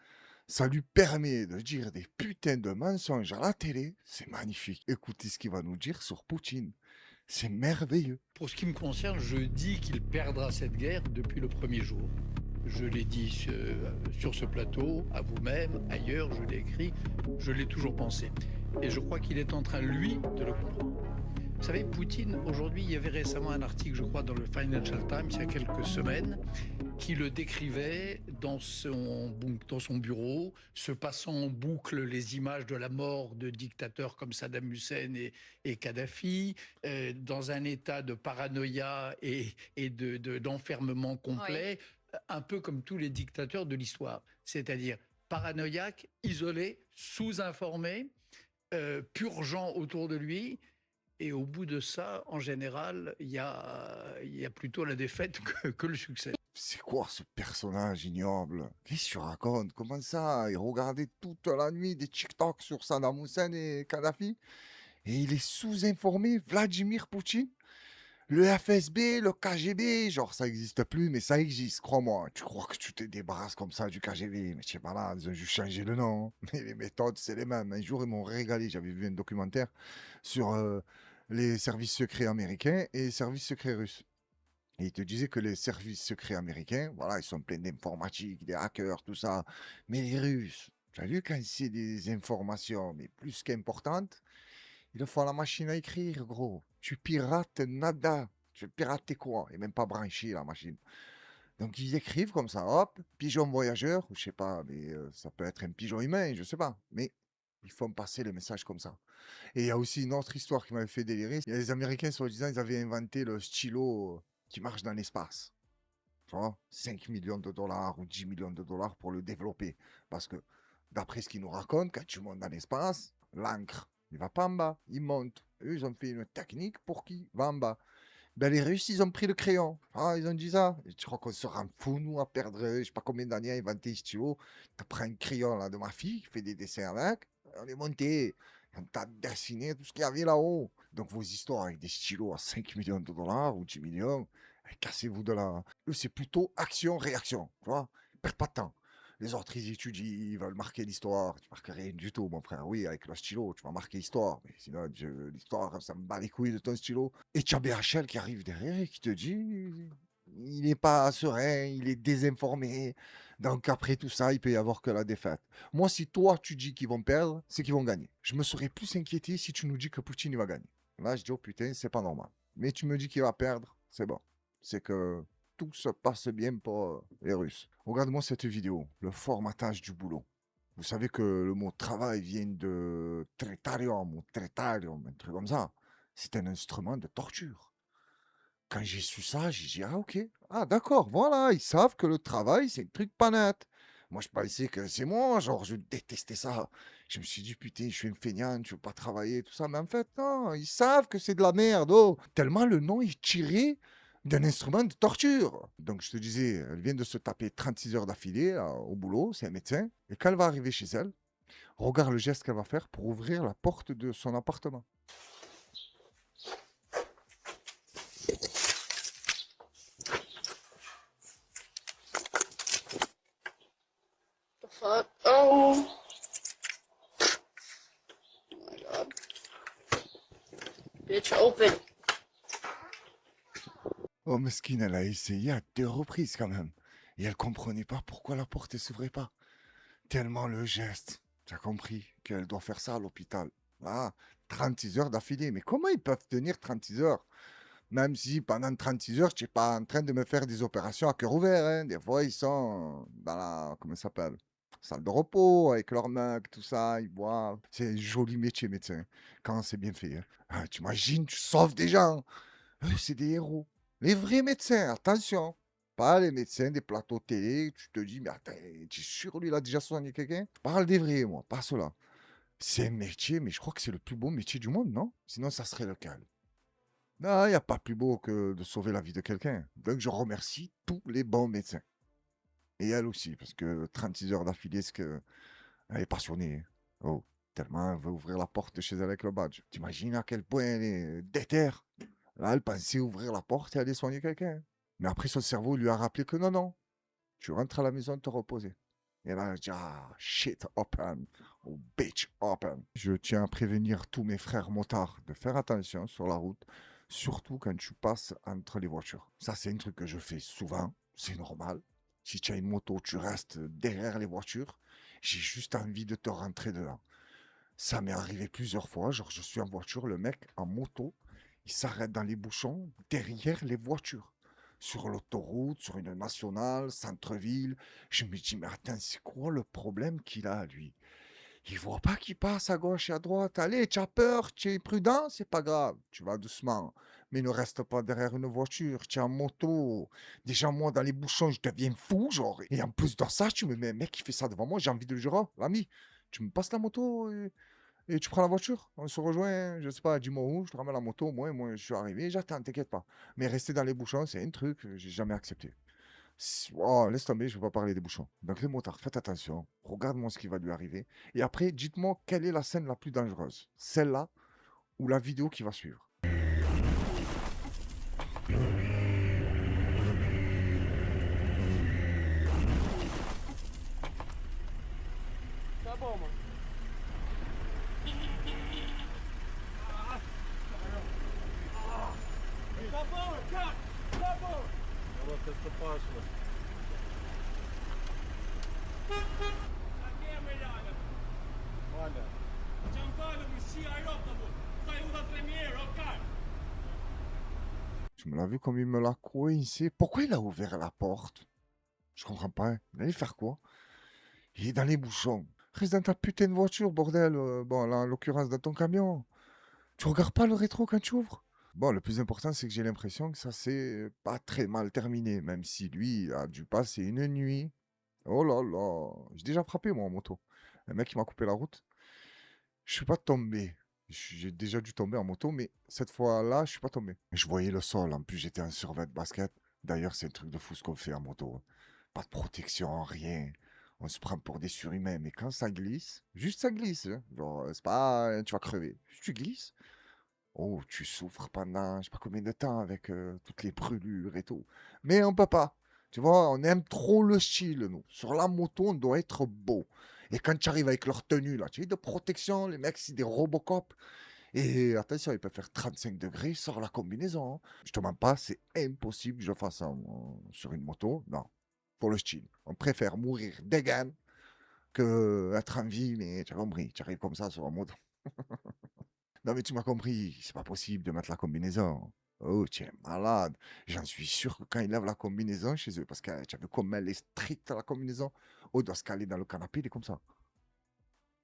ça lui permet de dire des putains de mensonges à la télé. C'est magnifique. Écoutez ce qu'il va nous dire sur Poutine. C'est merveilleux. Pour ce qui me concerne, je dis qu'il perdra cette guerre depuis le premier jour. Je l'ai dit sur ce plateau, à vous-même, ailleurs, je l'ai écrit, je l'ai toujours pensé. Et je crois qu'il est en train, lui, de le comprendre. Vous savez, Poutine, aujourd'hui, il y avait récemment un article, je crois, dans le Financial Times, il y a quelques semaines, qui le décrivait dans son bureau, se passant en boucle les images de la mort de dictateurs comme Saddam Hussein et Kadhafi, dans un état de paranoïa et d'enfermement complet, un peu comme tous les dictateurs de l'histoire. C'est-à-dire paranoïaque, isolé, sous-informé, purgeant autour de lui, Et au bout de ça, en général, il y a plutôt la défaite que le succès. C'est quoi ce personnage ignoble? Qu'est-ce que tu racontes? Comment ça? Il regardait toute la nuit des TikTok sur Saddam Hussein et Kadhafi et il est sous-informé, Vladimir Poutine? Le FSB, le KGB, genre ça n'existe plus, mais ça existe, crois-moi. Tu crois que tu te débarrasses comme ça du KGB, mais je sais pas là, ils ont juste changé le nom. Mais les méthodes, c'est les mêmes. Un jour, ils m'ont régalé. J'avais vu un documentaire sur les services secrets américains et les services secrets russes. Et ils te disaient que les services secrets américains, voilà, ils sont pleins d'informatique, des hackers, tout ça. Mais les Russes, tu as vu quand c'est des informations, mais plus qu'importantes, il faut la machine à écrire, gros. Tu pirates nada. Tu pirates quoi? Et même pas branché la machine. Donc ils écrivent comme ça, hop, pigeon voyageur, ou je sais pas, mais ça peut être un pigeon humain, je sais pas. Mais ils font passer le message comme ça. Et il y a aussi une autre histoire qui m'avait fait délirer. Il y a les Américains, soi-disant, ils avaient inventé le stylo qui marche dans l'espace. Tu vois, 5 millions de dollars ou 10 millions de dollars pour le développer. Parce que, d'après ce qu'ils nous racontent, quand tu montes dans l'espace, l'encre, il va pas en bas, il monte. Eux, ils ont fait une technique pour qu'il va en bas. Ben, les Russes, ils ont pris le crayon. Ah, ils ont dit ça. Et tu crois qu'on se rend fou, nous, à perdre, je sais pas combien d'années à inventer un stylo. Tu prends un crayon là, de ma fille, qui fait des dessins avec, on est monté. On t'a dessiné tout ce qu'il y avait là-haut. Donc, vos histoires avec des stylos à 5 millions de dollars ou 10 millions, cassez-vous de là. Eux, c'est plutôt action-réaction. Tu vois, ils perdent pas de temps. Les autres, ils étudient, ils veulent marquer l'histoire. Tu marques rien du tout, mon frère. Oui, avec le stylo, tu vas marquer l'histoire. Mais sinon, l'histoire, ça me bat les couilles de ton stylo. Et tu as BHL qui arrive derrière et qui te dit, il n'est pas serein, il est désinformé. Donc après tout ça, il peut y avoir que la défaite. Moi, si toi, tu dis qu'ils vont perdre, c'est qu'ils vont gagner. Je me serais plus inquiété si tu nous dis que Poutine, il va gagner. Là, je dis, oh putain, c'est pas normal. Mais tu me dis qu'il va perdre, c'est bon. C'est que tout se passe bien pour les Russes. Regarde-moi cette vidéo, le formatage du boulot. Vous savez que le mot travail vient de tretarium ou tretarium, un truc comme ça. C'est un instrument de torture. Quand j'ai su ça, j'ai dit, ah ok, ah d'accord, voilà, ils savent que le travail, c'est un truc pas net. Moi, je pensais que c'est moi, genre, je détestais ça. Je me suis dit, putain, je suis un feignant, je veux pas travailler, tout ça. Mais en fait, non, ils savent que c'est de la merde, oh. Tellement le nom est tiré d'un instrument de torture. Donc, je te disais, elle vient de se taper 36 heures d'affilée au boulot, c'est un médecin. Et quand elle va arriver chez elle, regarde le geste qu'elle va faire pour ouvrir la porte de son appartement. Fuck. Oh. Oh my god. Bitch, open. Oh, mesquine, elle a essayé à 2 reprises quand même. Et elle comprenait pas pourquoi la porte ne s'ouvrait pas. Tellement le geste. Tu as compris qu'elle doit faire ça à l'hôpital. Ah, 36 heures d'affilée. Mais comment ils peuvent tenir 36 heures? Même si pendant 36 heures, tu n'es pas en train de me faire des opérations à cœur ouvert. Hein. Des fois, ils sont dans la, comment ça s'appelle? Salle de repos, avec leur mug, tout ça, ils boivent. C'est un joli métier, médecin, quand c'est bien fait. Hein. Ah, tu imagines, tu sauves des gens. Eux, c'est des héros. Les vrais médecins, attention. Pas les médecins des plateaux télé, tu te dis, mais attends, tu es sûr, lui, il a déjà soigné quelqu'un? Je parle des vrais, moi, pas ceux-là. C'est un métier, mais je crois que c'est le plus beau métier du monde, non? Sinon, ça serait lequel? Non, il n'y a pas plus beau que de sauver la vie de quelqu'un. Donc, je remercie tous les bons médecins. Et elle aussi, parce que 36 heures d'affilée, c'est que elle est passionnée. Oh, tellement elle veut ouvrir la porte de chez elle avec le badge. T'imagines à quel point elle est déterre? Là, elle pensait ouvrir la porte et aller soigner quelqu'un. Mais après, son cerveau lui a rappelé que non, non. Tu rentres à la maison te reposer. Et là, elle dit, ah, shit, open. Oh, bitch, open. Je tiens à prévenir tous mes frères motards de faire attention sur la route, surtout quand tu passes entre les voitures. Ça, c'est un truc que je fais souvent. C'est normal. Si tu as une moto, tu restes derrière les voitures. J'ai juste envie de te rentrer dedans. Ça m'est arrivé plusieurs fois. Genre, je suis en voiture, le mec en moto, il s'arrête dans les bouchons derrière les voitures. Sur l'autoroute, sur une nationale, centre-ville. Je me dis, mais attends, c'est quoi le problème qu'il a, lui? Il voit pas qu'il passe à gauche et à droite. Allez, tu as peur, tu es prudent, c'est pas grave. Tu vas doucement. Mais ne reste pas derrière une voiture, tu es en moto. Déjà, moi, dans les bouchons, je deviens fou, genre. Et en plus de ça, tu me mets un mec qui fait ça devant moi, j'ai envie de le jurer. L'ami, tu me passes la moto Et tu prends la voiture, on se rejoint, je sais pas, dis-moi où, je te ramène la moto, moi je suis arrivé, j'attends, t'inquiète pas. Mais rester dans les bouchons, c'est un truc que j'ai jamais accepté. Oh, laisse tomber, je ne vais pas parler des bouchons. Donc les motards, faites attention, regarde-moi ce qui va lui arriver. Et après, dites-moi quelle est la scène la plus dangereuse. Celle-là ou la vidéo qui va suivre. Tá bom, mano. Tá bom, cara. Tá bom. Вот это пошло. Olha. Tu me l'as vu comme il me l'a coincé. Pourquoi il a ouvert la porte? Je comprends pas. Il allait faire quoi? Il est dans les bouchons. Reste dans ta putain de voiture, bordel. Bon, là, en l'occurrence, dans ton camion. Tu regardes pas le rétro quand tu ouvres? Bon, le plus important, c'est que j'ai l'impression que ça s'est pas très mal terminé, même si lui a dû passer une nuit. Oh là là, j'ai déjà frappé moi en moto. Un mec qui m'a coupé la route. Je suis pas tombé. J'ai déjà dû tomber en moto, mais cette fois-là, je suis pas tombé. Je voyais le sol, en plus j'étais en survêt de basket. D'ailleurs, c'est un truc de fou ce qu'on fait en moto. Pas de protection, rien. On se prend pour des surhumains, mais quand ça glisse, juste ça glisse. Hein. Genre, c'est pas tu vas crever. Juste tu glisses. Oh, tu souffres pendant je sais pas combien de temps avec toutes les brûlures et tout. Mais on peut pas. Tu vois, on aime trop le style, nous. Sur la moto, on doit être beau. Et quand tu arrives avec leur tenue, là, tu sais, de protection, les mecs, c'est des Robocop. Et attention, il peut faire 35 degrés sur la combinaison. Hein. Je te mens pas, c'est impossible que je fasse ça sur une moto. Non, pour le style. On préfère mourir dégaine que être en vie, mais tu as compris, tu arrives comme ça sur une moto. Non, mais tu m'as compris, c'est pas possible de mettre la combinaison. Oh, tu es malade. J'en suis sûr que quand ils lèvent la combinaison chez eux, parce que tu as vu comme elle est stricte la combinaison, oh, il doit se caler dans le canapé, il est comme ça.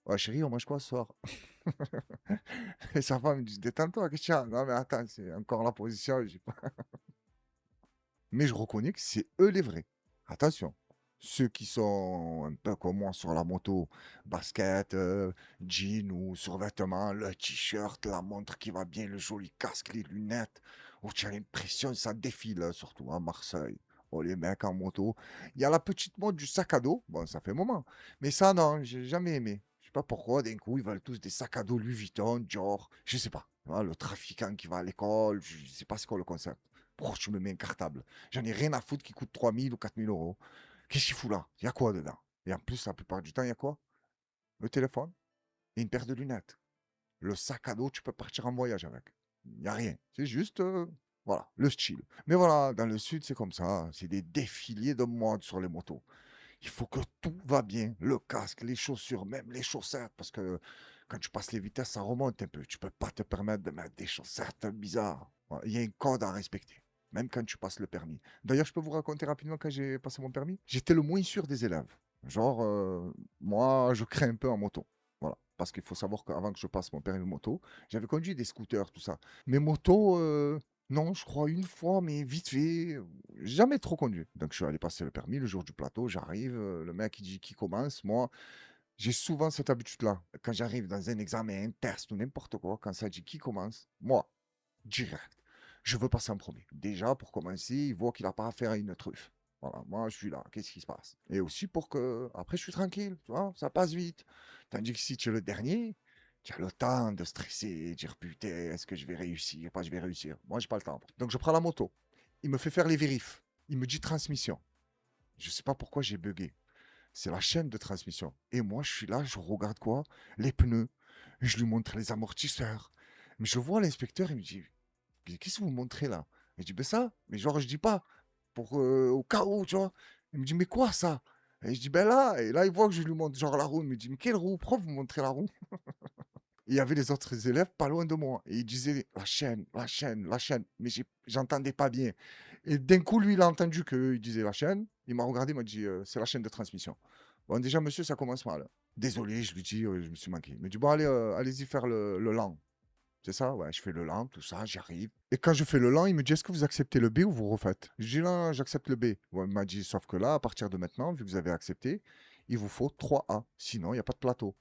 Ouais, chérie, on mange quoi ce soir? Et sa femme me dit, détends-toi, Christian. Non, mais attends, c'est encore la position. Mais je reconnais que c'est eux les vrais. Attention. Ceux qui sont un peu comme moi sur la moto, basket, jean ou survêtement, le t-shirt, la montre qui va bien, le joli casque, les lunettes. Oh, tu as l'impression que ça défile, surtout à Marseille. Oh, les mecs en moto. Il y a la petite mode du sac à dos. Bon, ça fait un moment. Mais ça, non, j'ai jamais aimé. Je sais pas pourquoi, d'un coup, ils veulent tous des sacs à dos Louis Vuitton, Dior. Je sais pas. Hein, le trafiquant qui va à l'école, je sais pas ce qu'est le concept. Pourquoi tu me mets un cartable? J'en ai rien à foutre qui coûte 3000 ou 4000 euros. Qu'est-ce qu'il fout là? Il y a quoi dedans? Et en plus, la plupart du temps, il y a quoi? Le téléphone et une paire de lunettes. Le sac à dos, tu peux partir en voyage avec. Il n'y a rien. C'est juste, voilà, le style. Mais voilà, dans le sud, c'est comme ça. C'est des défilés de mode sur les motos. Il faut que tout va bien. Le casque, les chaussures, même les chaussettes. Parce que quand tu passes les vitesses, ça remonte un peu. Tu peux pas te permettre de mettre des chaussettes bizarres. Voilà, il y a un code à respecter. Même quand tu passes le permis. D'ailleurs, je peux vous raconter rapidement quand j'ai passé mon permis. J'étais le moins sûr des élèves. Genre, moi, je crains un peu en moto. Voilà. Parce qu'il faut savoir qu'avant que je passe mon permis de moto, j'avais conduit des scooters, tout ça. Mais moto, non, je crois une fois, mais vite fait, jamais trop conduit. Donc, je suis allé passer le permis le jour du plateau. J'arrive, le mec, il dit qui commence. Moi, j'ai souvent cette habitude-là. Quand j'arrive dans un examen, un test ou n'importe quoi, quand ça dit qui commence, moi, direct. Je veux passer en premier. Déjà, pour commencer, il voit qu'il n'a pas affaire à une truffe. Voilà, moi, je suis là. Qu'est-ce qui se passe? Et aussi pour que, après, je suis tranquille. Tu vois, ça passe vite. Tandis que si tu es le dernier, tu as le temps de stresser, dire putain, est-ce que je vais réussir? Pas, je vais réussir. Moi, j'ai pas le temps. Donc, je prends la moto. Il me fait faire les vérifs. Il me dit transmission. Je sais pas pourquoi j'ai bugué. C'est la chaîne de transmission. Et moi, je suis là, je regarde quoi? Les pneus. Je lui montre les amortisseurs. Mais je vois l'inspecteur, il me dit, qu'est-ce que vous montrez là? Et je dis, ben ça, mais genre, je dis pas, pour au cas où, tu vois. Il me dit, mais quoi ça? Et je dis, ben là, et là, il voit que je lui montre genre la roue. Il me dit, mais quelle roue? Pourquoi vous montrez la roue? Il y avait les autres élèves pas loin de moi. Et ils disaient, la chaîne, la chaîne, la chaîne. Mais j'entendais pas bien. Et d'un coup, lui, il a entendu qu'il disait la chaîne. Il m'a regardé, il m'a dit, c'est la chaîne de transmission. Bon, déjà, monsieur, ça commence mal. Désolé, je lui dis, je me suis manqué. Il me dit, bon, allez, allez-y faire le lent. C'est ça? Ouais, je fais le lent, tout ça, j'arrive. Et quand je fais le lent, il me dit, est-ce que vous acceptez le B ou vous refaites? Je dis, non, j'accepte le B. Ouais, il m'a dit, sauf que là, à partir de maintenant, vu que vous avez accepté, il vous faut 3A. Sinon, il n'y a pas de plateau.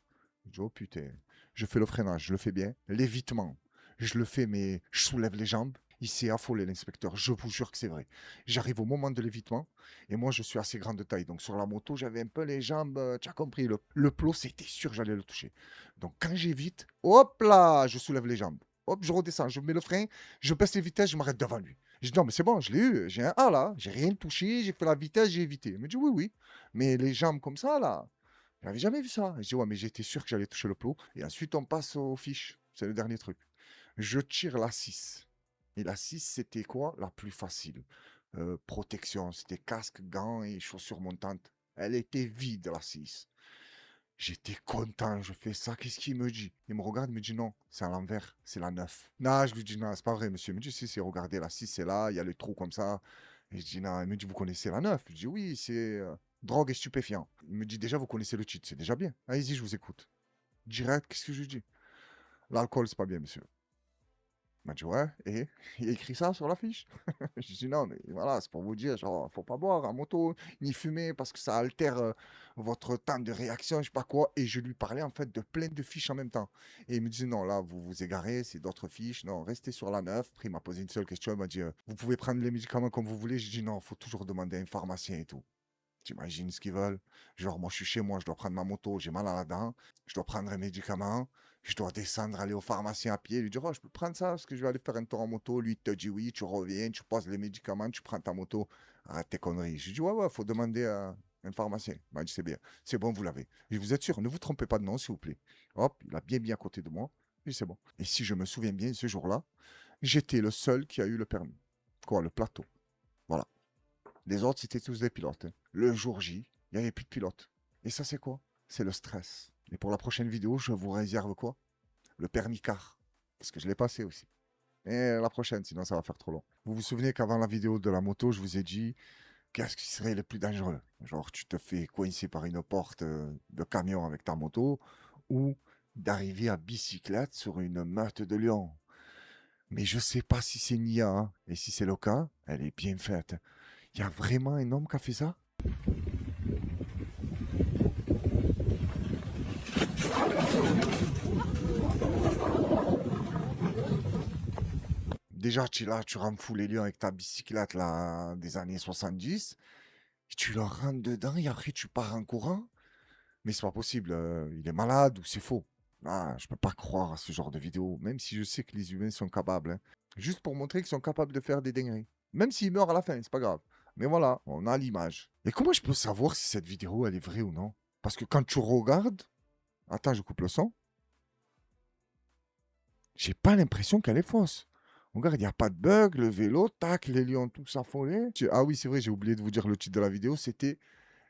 Je dis, oh putain. Je fais le freinage, je le fais bien. L'évitement, je le fais, mais je soulève les jambes. Il s'est affolé, l'inspecteur. Je vous jure que c'est vrai. J'arrive au moment de l'évitement et moi, je suis assez grande de taille. Donc, sur la moto, j'avais un peu les jambes. Tu as compris, le plot, c'était sûr que j'allais le toucher. Donc, quand j'évite, hop là, je soulève les jambes. Hop, je redescends, je mets le frein, je baisse les vitesses, je m'arrête devant lui. Je dis non, mais c'est bon, je l'ai eu. J'ai un A là, j'ai rien touché, j'ai fait la vitesse, j'ai évité. Il me dit oui, oui. Mais les jambes comme ça, là, j'avais jamais vu ça. Je dis ouais, mais j'étais sûr que j'allais toucher le plot. Et ensuite, on passe aux fiches. C'est le dernier truc. Je tire la 6. Et la 6, c'était quoi? La plus facile. Protection, c'était casque, gants et chaussures montantes. Elle était vide, la 6. J'étais content, je fais ça. Qu'est-ce qu'il me dit? Il me regarde, il me dit non, c'est à l'envers, c'est la 9. Non, je lui dis non, c'est pas vrai, monsieur. Il me dit si, regardez, la 6, c'est là, il y a le trou comme ça. Et je dis non, il me dit vous connaissez la 9? Je dis oui, c'est drogue et stupéfiant. Il me dit déjà, vous connaissez le titre, c'est déjà bien. Allez-y, je vous écoute. Direct, qu'est-ce que je lui dis? L'alcool, c'est pas bien, monsieur. Il m'a dit ouais, et il a écrit ça sur la fiche. Je dis non, mais voilà, c'est pour vous dire, genre, faut pas boire en moto, ni fumer, parce que ça altère votre temps de réaction, je sais pas quoi. Et je lui parlais en fait de plein de fiches en même temps. Et il me disait non, là, vous vous égarez, c'est d'autres fiches, non, restez sur la 9. Après, il m'a posé une seule question, il m'a dit vous pouvez prendre les médicaments comme vous voulez. J'ai dit non, faut toujours demander à un pharmacien et tout. T'imagines ce qu'ils veulent? Genre, moi, je suis chez moi, je dois prendre ma moto, j'ai mal à la dent, je dois prendre un médicament, je dois descendre, aller au pharmacien à pied, lui dire, oh, je peux prendre ça parce que je vais aller faire un tour en moto. Lui, il te dit oui, tu reviens, tu poses les médicaments, tu prends ta moto. Arrête tes conneries. Je lui dis, ouais, faut demander à un pharmacien. Il m'a dit, c'est bien, c'est bon, vous l'avez. Je dis, vous êtes sûr, ne vous trompez pas de nom, s'il vous plaît. Hop, il a bien mis à côté de moi. Je dis, c'est bon. Et si je me souviens bien, ce jour-là, j'étais le seul qui a eu le permis. Quoi, le plateau. Voilà. Les autres, c'était tous des pilotes. Le jour J, il n'y avait plus de pilote. Et ça, c'est quoi? C'est le stress. Et pour la prochaine vidéo, je vous réserve quoi? Le permis car. Parce que je l'ai passé aussi. Et la prochaine, sinon ça va faire trop long. Vous vous souvenez qu'avant la vidéo de la moto, je vous ai dit qu'est-ce qui serait le plus dangereux? Genre, tu te fais coincer par une porte de camion avec ta moto ou d'arriver à bicyclette sur une meute de lion. Mais je sais pas si c'est Nia, hein. Et si c'est le cas, elle est bien faite. Il y a vraiment un homme qui a fait ça? Déjà, tu es là, tu renfoules les lions avec ta bicyclette là, des années 70. Et tu leur rentres dedans et après tu pars en courant. Mais c'est pas possible, il est malade ou c'est faux. Ah, je peux pas croire à ce genre de vidéo, même si je sais que les humains sont capables, hein. Juste pour montrer qu'ils sont capables de faire des dingueries. Même s'ils meurent à la fin, c'est pas grave. Mais voilà, on a l'image. Et comment je peux savoir si cette vidéo, elle est vraie ou non? Parce que quand tu regardes... Attends, je coupe le son. J'ai pas l'impression qu'elle est fausse. Regarde, il n'y a pas de bug, le vélo, tac, les lions tous affolés. Ah oui, c'est vrai, j'ai oublié de vous dire le titre de la vidéo, c'était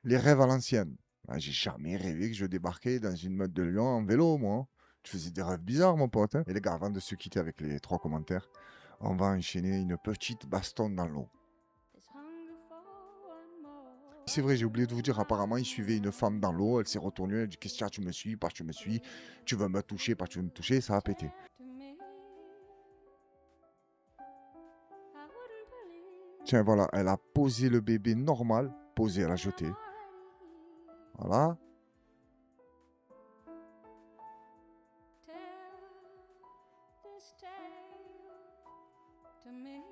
Les rêves à l'ancienne. Ah, j'ai jamais rêvé que je débarquais dans une meute de lions en vélo, moi. Tu faisais des rêves bizarres, mon pote, hein. Et les gars, avant de se quitter avec les 3 commentaires, on va enchaîner une petite baston dans l'eau. C'est vrai, j'ai oublié de vous dire, apparemment, il suivait une femme dans l'eau, elle s'est retournée, elle dit, qu'est-ce que tu me suis, pas tu me suis, tu veux me toucher, pas tu veux me toucher, ça a pété. Tiens, voilà, elle a posé le bébé normal, posé, elle a jeté. Voilà.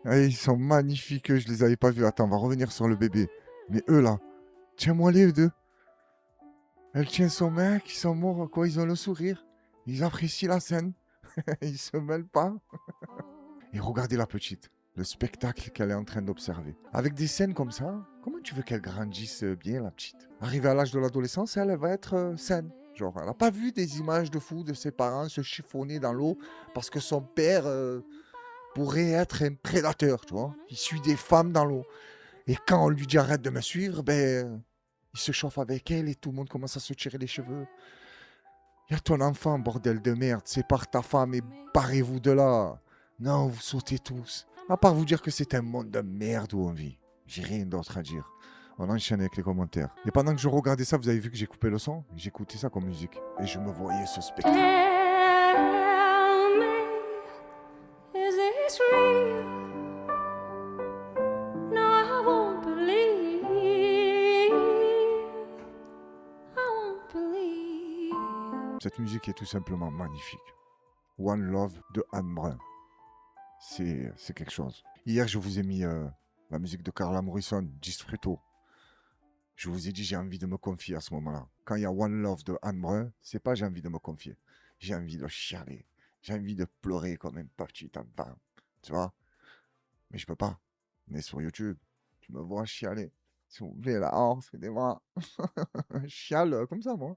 Ah, ils sont magnifiques, je les avais pas vus. Attends, on va revenir sur le bébé. Mais eux là, tiens-moi les deux. Elle tient son mec, ils sont morts, quoi, ils ont le sourire. Ils apprécient la scène. Ils se mêlent pas. Et regardez la petite, le spectacle qu'elle est en train d'observer. Avec des scènes comme ça, comment tu veux qu'elle grandisse bien, la petite? Arrivée à l'âge de l'adolescence, elle va être saine. Genre, elle n'a pas vu des images de fou de ses parents se chiffonner dans l'eau parce que son père pourrait être un prédateur, tu vois. Il suit des femmes dans l'eau. Et quand on lui dit arrête de me suivre, ben, il se chauffe avec elle et tout le monde commence à se tirer les cheveux. Il y a ton enfant, bordel de merde, sépare ta femme et barrez-vous de là. Non, vous sautez tous. À part vous dire que c'est un monde de merde où on vit. J'ai rien d'autre à dire. On enchaîne avec les commentaires. Et pendant que je regardais ça, vous avez vu que j'ai coupé le son? J'écoutais ça comme musique. Et je me voyais ce spectacle. Tell me, is this real? No, I won't believe. I won't believe. Cette musique est tout simplement magnifique. One Love de Anne Brun. C'est quelque chose. Hier, je vous ai mis la musique de Carla Morrison, Disfruto. Je vous ai dit, j'ai envie de me confier à ce moment-là. Quand il y a One Love de Anne Brun, c'est pas j'ai envie de me confier. J'ai envie de chialer. J'ai envie de pleurer comme un petit enfant. Tu vois? Mais je peux pas. Mais sur YouTube, tu me vois chialer. S'il vous plaît, là, oh, excusez-moi. Je chiale comme ça, moi.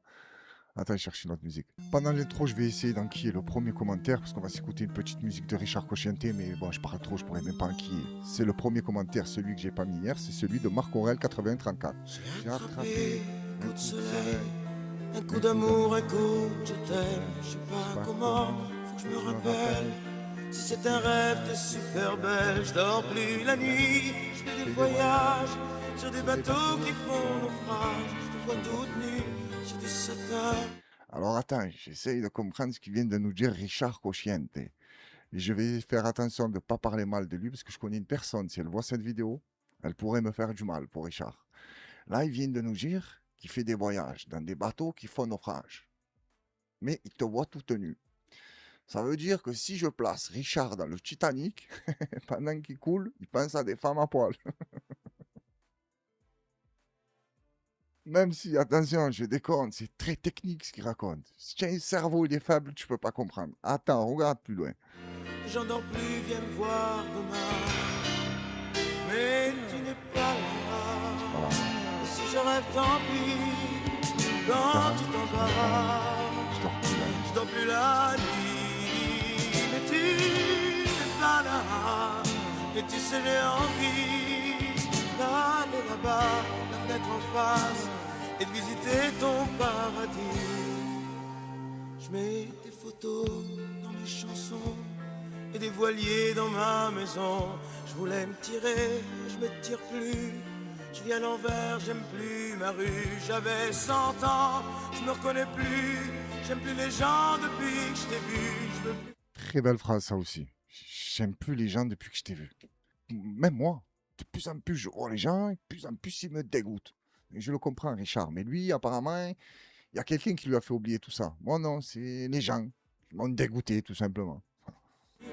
Attends, je cherche une autre musique. Pendant l'intro, je vais essayer d'enquiller le premier commentaire, parce qu'on va s'écouter une petite musique de Richard Cocciante, mais bon, je parle trop, je pourrais même pas enquiller. C'est le premier commentaire, celui que j'ai pas mis hier, c'est celui de Marc Aurel 8134. J'ai attrapé un coup de soleil, un coup d'amour, un coup je t'aime. Je sais pas comment, faut que je me rappelle. Si c'est un rêve, t'es super belle. Je dors plus la nuit, je fais des voyages sur des bateaux qui font naufrage. Je te vois toute nue sur du satin. Alors attends, j'essaye de comprendre ce qu'il vient de nous dire Richard Cocciante. Et je vais faire attention de ne pas parler mal de lui, parce que je connais une personne, si elle voit cette vidéo, elle pourrait me faire du mal pour Richard. Là, il vient de nous dire qu'il fait des voyages dans des bateaux qui font naufrage. Mais il te voit tout nu. Ça veut dire que si je place Richard dans le Titanic, pendant qu'il coule, il pense à des femmes à poil. Même si, attention, je déconne, c'est très technique ce qu'il raconte. Si tu as un cerveau, il est faible, tu peux pas comprendre. Attends, regarde plus loin. J'en dors plus, viens me voir demain. Mais tu n'es pas là. Et si je rêve, tant pis. Quand tu t'en vas, je dors plus la nuit. Mais tu n'es pas là. Et tu sais, j'ai envie d'aller là-bas, la fenêtre en face, et de visiter ton paradis. Je mets des photos dans mes chansons et des voiliers dans ma maison. Je voulais me tirer, je me tire plus. Je vis à l'envers, j'aime plus ma rue. J'avais 100 ans, je me reconnais plus. J'aime plus les gens depuis que je t'ai vu. Je veux plus... Très belle phrase, ça aussi. J'aime plus les gens depuis que je t'ai vu. Même moi, de plus en plus je vois les gens, et de plus en plus ils me dégoûtent. Et je le comprends, Richard. Mais lui, apparemment, il y a quelqu'un qui lui a fait oublier tout ça. Moi, non, c'est les gens qui m'ont dégoûté, tout simplement.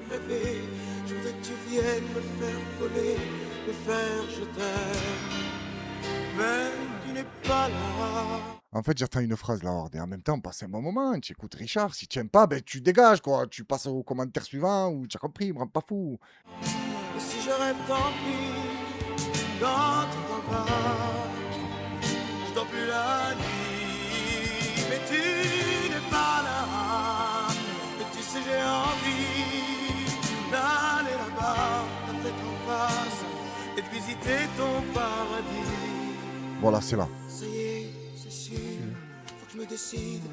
Rêver, je voudrais que tu viennes me faire voler, me faire je t'aime. Mais tu n'es pas là. En fait, j'attends une phrase là, Horde, et en même temps, on passe un bon moment. Tu écoutes Richard, si tu n'aimes pas, ben tu dégages, quoi. Tu passes au commentaire suivant, ou tu as compris, me rends pas fou. Et si je rêve, tant pis, quand tu t'en vas, je dors plus la nuit. Mais tu n'es pas là. Et tu sais, j'ai envie d'aller là-bas, la tête en face, et de visiter ton paradis. Voilà, c'est là. Ça y est, c'est sûr, faut que je me décide.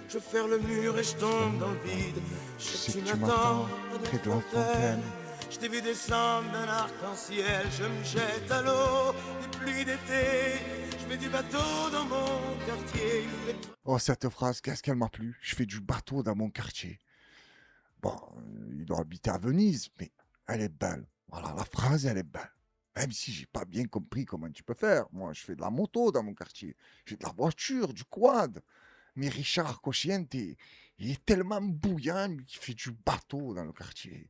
Je vais faire le mur et je tombe dans le vide. Je sais que tu m'attends près de la fontaine. Je t'ai vu descendre d'un arc-en-ciel. Je me jette à l'eau, des pluies d'été. Je mets du bateau dans mon quartier. Oh, cette phrase, qu'est-ce qu'elle m'a plu. Je fais du bateau dans mon quartier. Bon, il doit habiter à Venise, mais elle est belle. Voilà, la phrase, elle est belle. Même si j'ai pas bien compris comment tu peux faire. Moi, je fais de la moto dans mon quartier. J'ai de la voiture, du quad. Mais Richard Cocciante, il est tellement bouillant, lui, qu'il fait du bateau dans le quartier.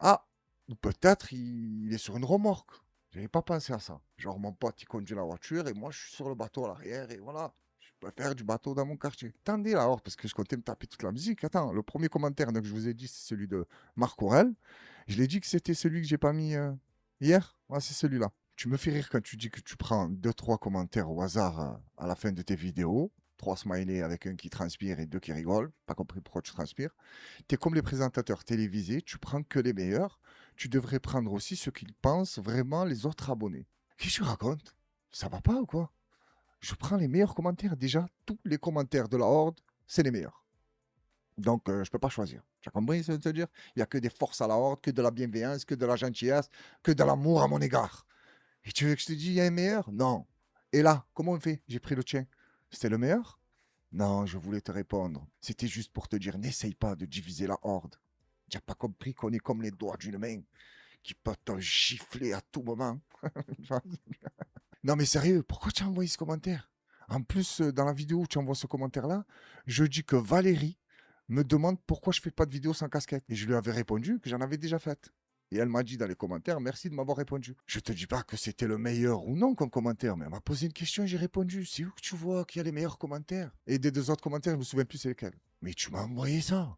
Ah, ou peut-être il est sur une remorque. J'avais pas pensé à ça. Genre, mon pote, il conduit la voiture et moi, je suis sur le bateau à l'arrière et voilà. Je peux faire du bateau dans mon quartier. Attendez là, parce que je comptais me taper toute la musique. Attends, le premier commentaire que je vous ai dit, c'est celui de Marc Aurel. Je l'ai dit que c'était celui que j'ai pas mis hier. Ouais, c'est celui-là. Tu me fais rire quand tu dis que tu prends 2-3 commentaires au hasard à la fin de tes vidéos. 3 smileys avec un qui transpire et 2 qui rigolent. Pas compris pourquoi tu transpires. Tu es comme les présentateurs télévisés, tu prends que les meilleurs. Tu devrais prendre aussi ce qu'ils pensent vraiment les autres abonnés. Qu'est-ce que tu racontes? Ça va pas ou quoi? Je prends les meilleurs commentaires. Déjà, tous les commentaires de la Horde, c'est les meilleurs. Donc, je peux pas choisir. Tu as compris ce que je veux dire? Il n'y a que des forces à la Horde, que de la bienveillance, que de la gentillesse, que de l'amour à mon égard. Et tu veux que je te dise, il y a un meilleur? Non. Et là, comment on fait? J'ai pris le tien. C'était le meilleur? Non, je voulais te répondre. C'était juste pour te dire, n'essaye pas de diviser la Horde. Tu n'as pas compris qu'on est comme les doigts d'une main qui peut te gifler à tout moment. Non mais sérieux, pourquoi tu as envoyé ce commentaire? En plus, dans la vidéo où tu envoies ce commentaire-là, je dis que Valérie me demande pourquoi je fais pas de vidéo sans casquette. Et je lui avais répondu que j'en avais déjà faite. Et elle m'a dit dans les commentaires, merci de m'avoir répondu. Je te dis pas que c'était le meilleur ou non comme commentaire, mais elle m'a posé une question et j'ai répondu. C'est où que tu vois qu'il y a les meilleurs commentaires? Et des 2 autres commentaires, je me souviens plus c'est lesquels. Mais tu m'as envoyé ça.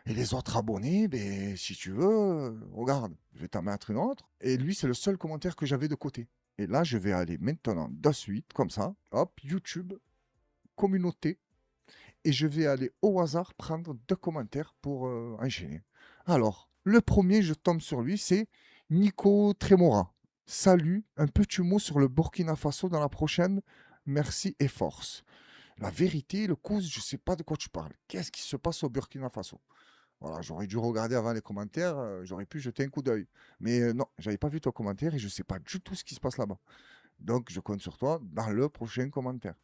Et les autres abonnés, ben, si tu veux, regarde, je vais t'en mettre une autre. Et lui, c'est le seul commentaire que j'avais de côté. Et là, je vais aller maintenant de suite, comme ça, hop, YouTube, communauté, et je vais aller au hasard prendre 2 commentaires pour enchaîner. Alors, le premier, je tombe sur lui, c'est Nico Tremora. Salut, un petit mot sur le Burkina Faso dans la prochaine. Merci et force. La vérité, le cause, je ne sais pas de quoi tu parles. Qu'est-ce qui se passe au Burkina Faso? Voilà, j'aurais dû regarder avant les commentaires, j'aurais pu jeter un coup d'œil. Mais non, j'avais pas vu ton commentaire et je ne sais pas du tout ce qui se passe là-bas. Donc, je compte sur toi dans le prochain commentaire.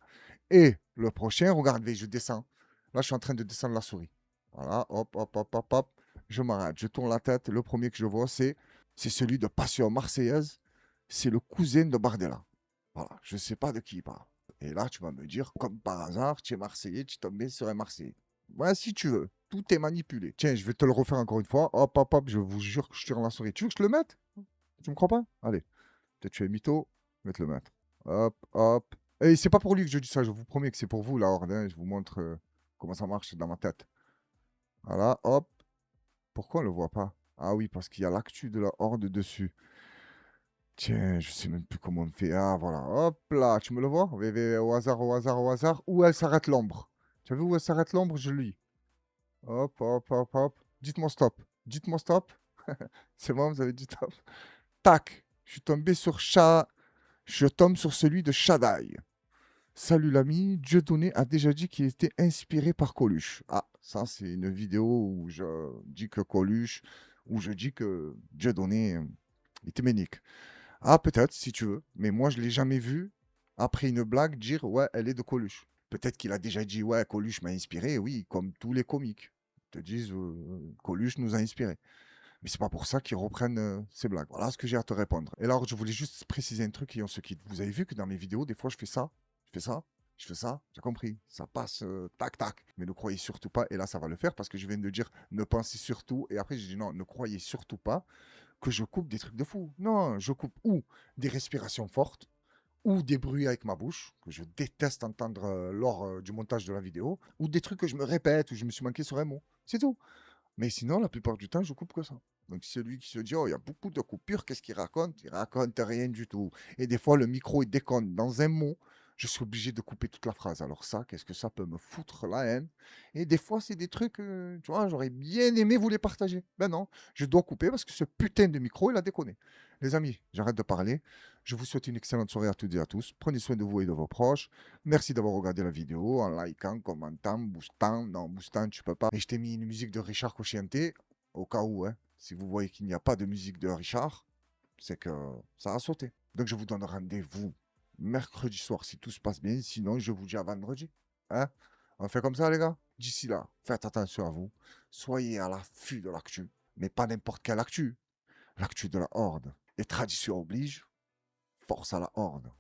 Et le prochain, regardez, je descends. Là, je suis en train de descendre la souris. Voilà, hop, hop, hop, hop, hop. Je m'arrête, je tourne la tête. Le premier que je vois, c'est celui de Passion Marseillaise. C'est le cousin de Bardella. Voilà, je ne sais pas de qui il parle. Et là, tu vas me dire, comme par hasard, tu es Marseillais, tu tombes bien sur un Marseillais. Ouais, si tu veux. Tout est manipulé. Tiens, je vais te le refaire encore une fois. Hop, hop, hop, je vous jure que je tire la souris. Tu veux que je te le mette? Tu me crois pas? Allez. Peut-être tu es mytho. Je vais te le mettre. Hop, hop. Et c'est pas pour lui que je dis ça. Je vous promets que c'est pour vous, la horde. Hein. Je vous montre comment ça marche dans ma tête. Voilà, hop. Pourquoi on le voit pas? Ah oui, parce qu'il y a l'actu de la horde dessus. Tiens, je sais même plus comment on fait. Ah, voilà. Hop là, tu me le vois? Au hasard, au hasard, au hasard. Où elle s'arrête l'ombre? Tu as vu où elle s'arrête l'ombre? Je lis. Hop, hop, hop, hop. Dites-moi stop. Dites-moi stop. C'est bon, vous avez dit stop. Tac. Je suis tombé sur Je tombe sur celui de Shadai. Salut l'ami, Dieudonné a déjà dit qu'il était inspiré par Coluche. Ah, ça c'est une vidéo où je dis que Coluche, où je dis que Dieudonné était ménique. Ah, peut-être, si tu veux. Mais moi, je ne l'ai jamais vu, après une blague, dire « Ouais, elle est de Coluche ». Peut-être qu'il a déjà dit « Ouais, Coluche m'a inspiré ». Oui, comme tous les comiques. Ils te disent « Coluche nous a inspiré ». Mais c'est pas pour ça qu'ils reprennent ces blagues. Voilà ce que j'ai à te répondre. Et alors, je voulais juste préciser un truc et on se quitte. Vous avez vu que dans mes vidéos, des fois, je fais ça, je fais ça, je fais ça. J'ai compris. Ça passe tac, tac. Mais ne croyez surtout pas, et là, ça va le faire parce que je viens de dire ne pensez surtout. Et après, j'ai dit non, ne croyez surtout pas que je coupe des trucs de fou. Non, je coupe ou des respirations fortes, ou des bruits avec ma bouche, que je déteste entendre lors du montage de la vidéo, ou des trucs que je me répète, ou je me suis manqué sur un mot. C'est tout. Mais sinon, la plupart du temps, je coupe que ça. Donc, celui qui se dit, oh, il y a beaucoup de coupures, qu'est-ce qu'il raconte? Il raconte rien du tout. Et des fois, le micro, il déconne dans un mot. Je suis obligé de couper toute la phrase. Alors ça, qu'est-ce que ça peut me foutre la haine? Et des fois, c'est des trucs, tu vois, j'aurais bien aimé vous les partager. Ben non, je dois couper parce que ce putain de micro, il a déconné. Les amis, j'arrête de parler. Je vous souhaite une excellente soirée à toutes et à tous. Prenez soin de vous et de vos proches. Merci d'avoir regardé la vidéo en likant, commentant, boostant. Non, boostant, tu peux pas. Et je t'ai mis une musique de Richard Cocciante, au cas où, hein. Si vous voyez qu'il n'y a pas de musique de Richard, c'est que ça a sauté. Donc je vous donne rendez-vous mercredi soir si tout se passe bien. Sinon, je vous dis à vendredi. Hein? On fait comme ça, les gars? D'ici là, faites attention à vous. Soyez à l'affût de l'actu. Mais pas n'importe quelle actu. L'actu de la horde. Et tradition oblige, force à la horde.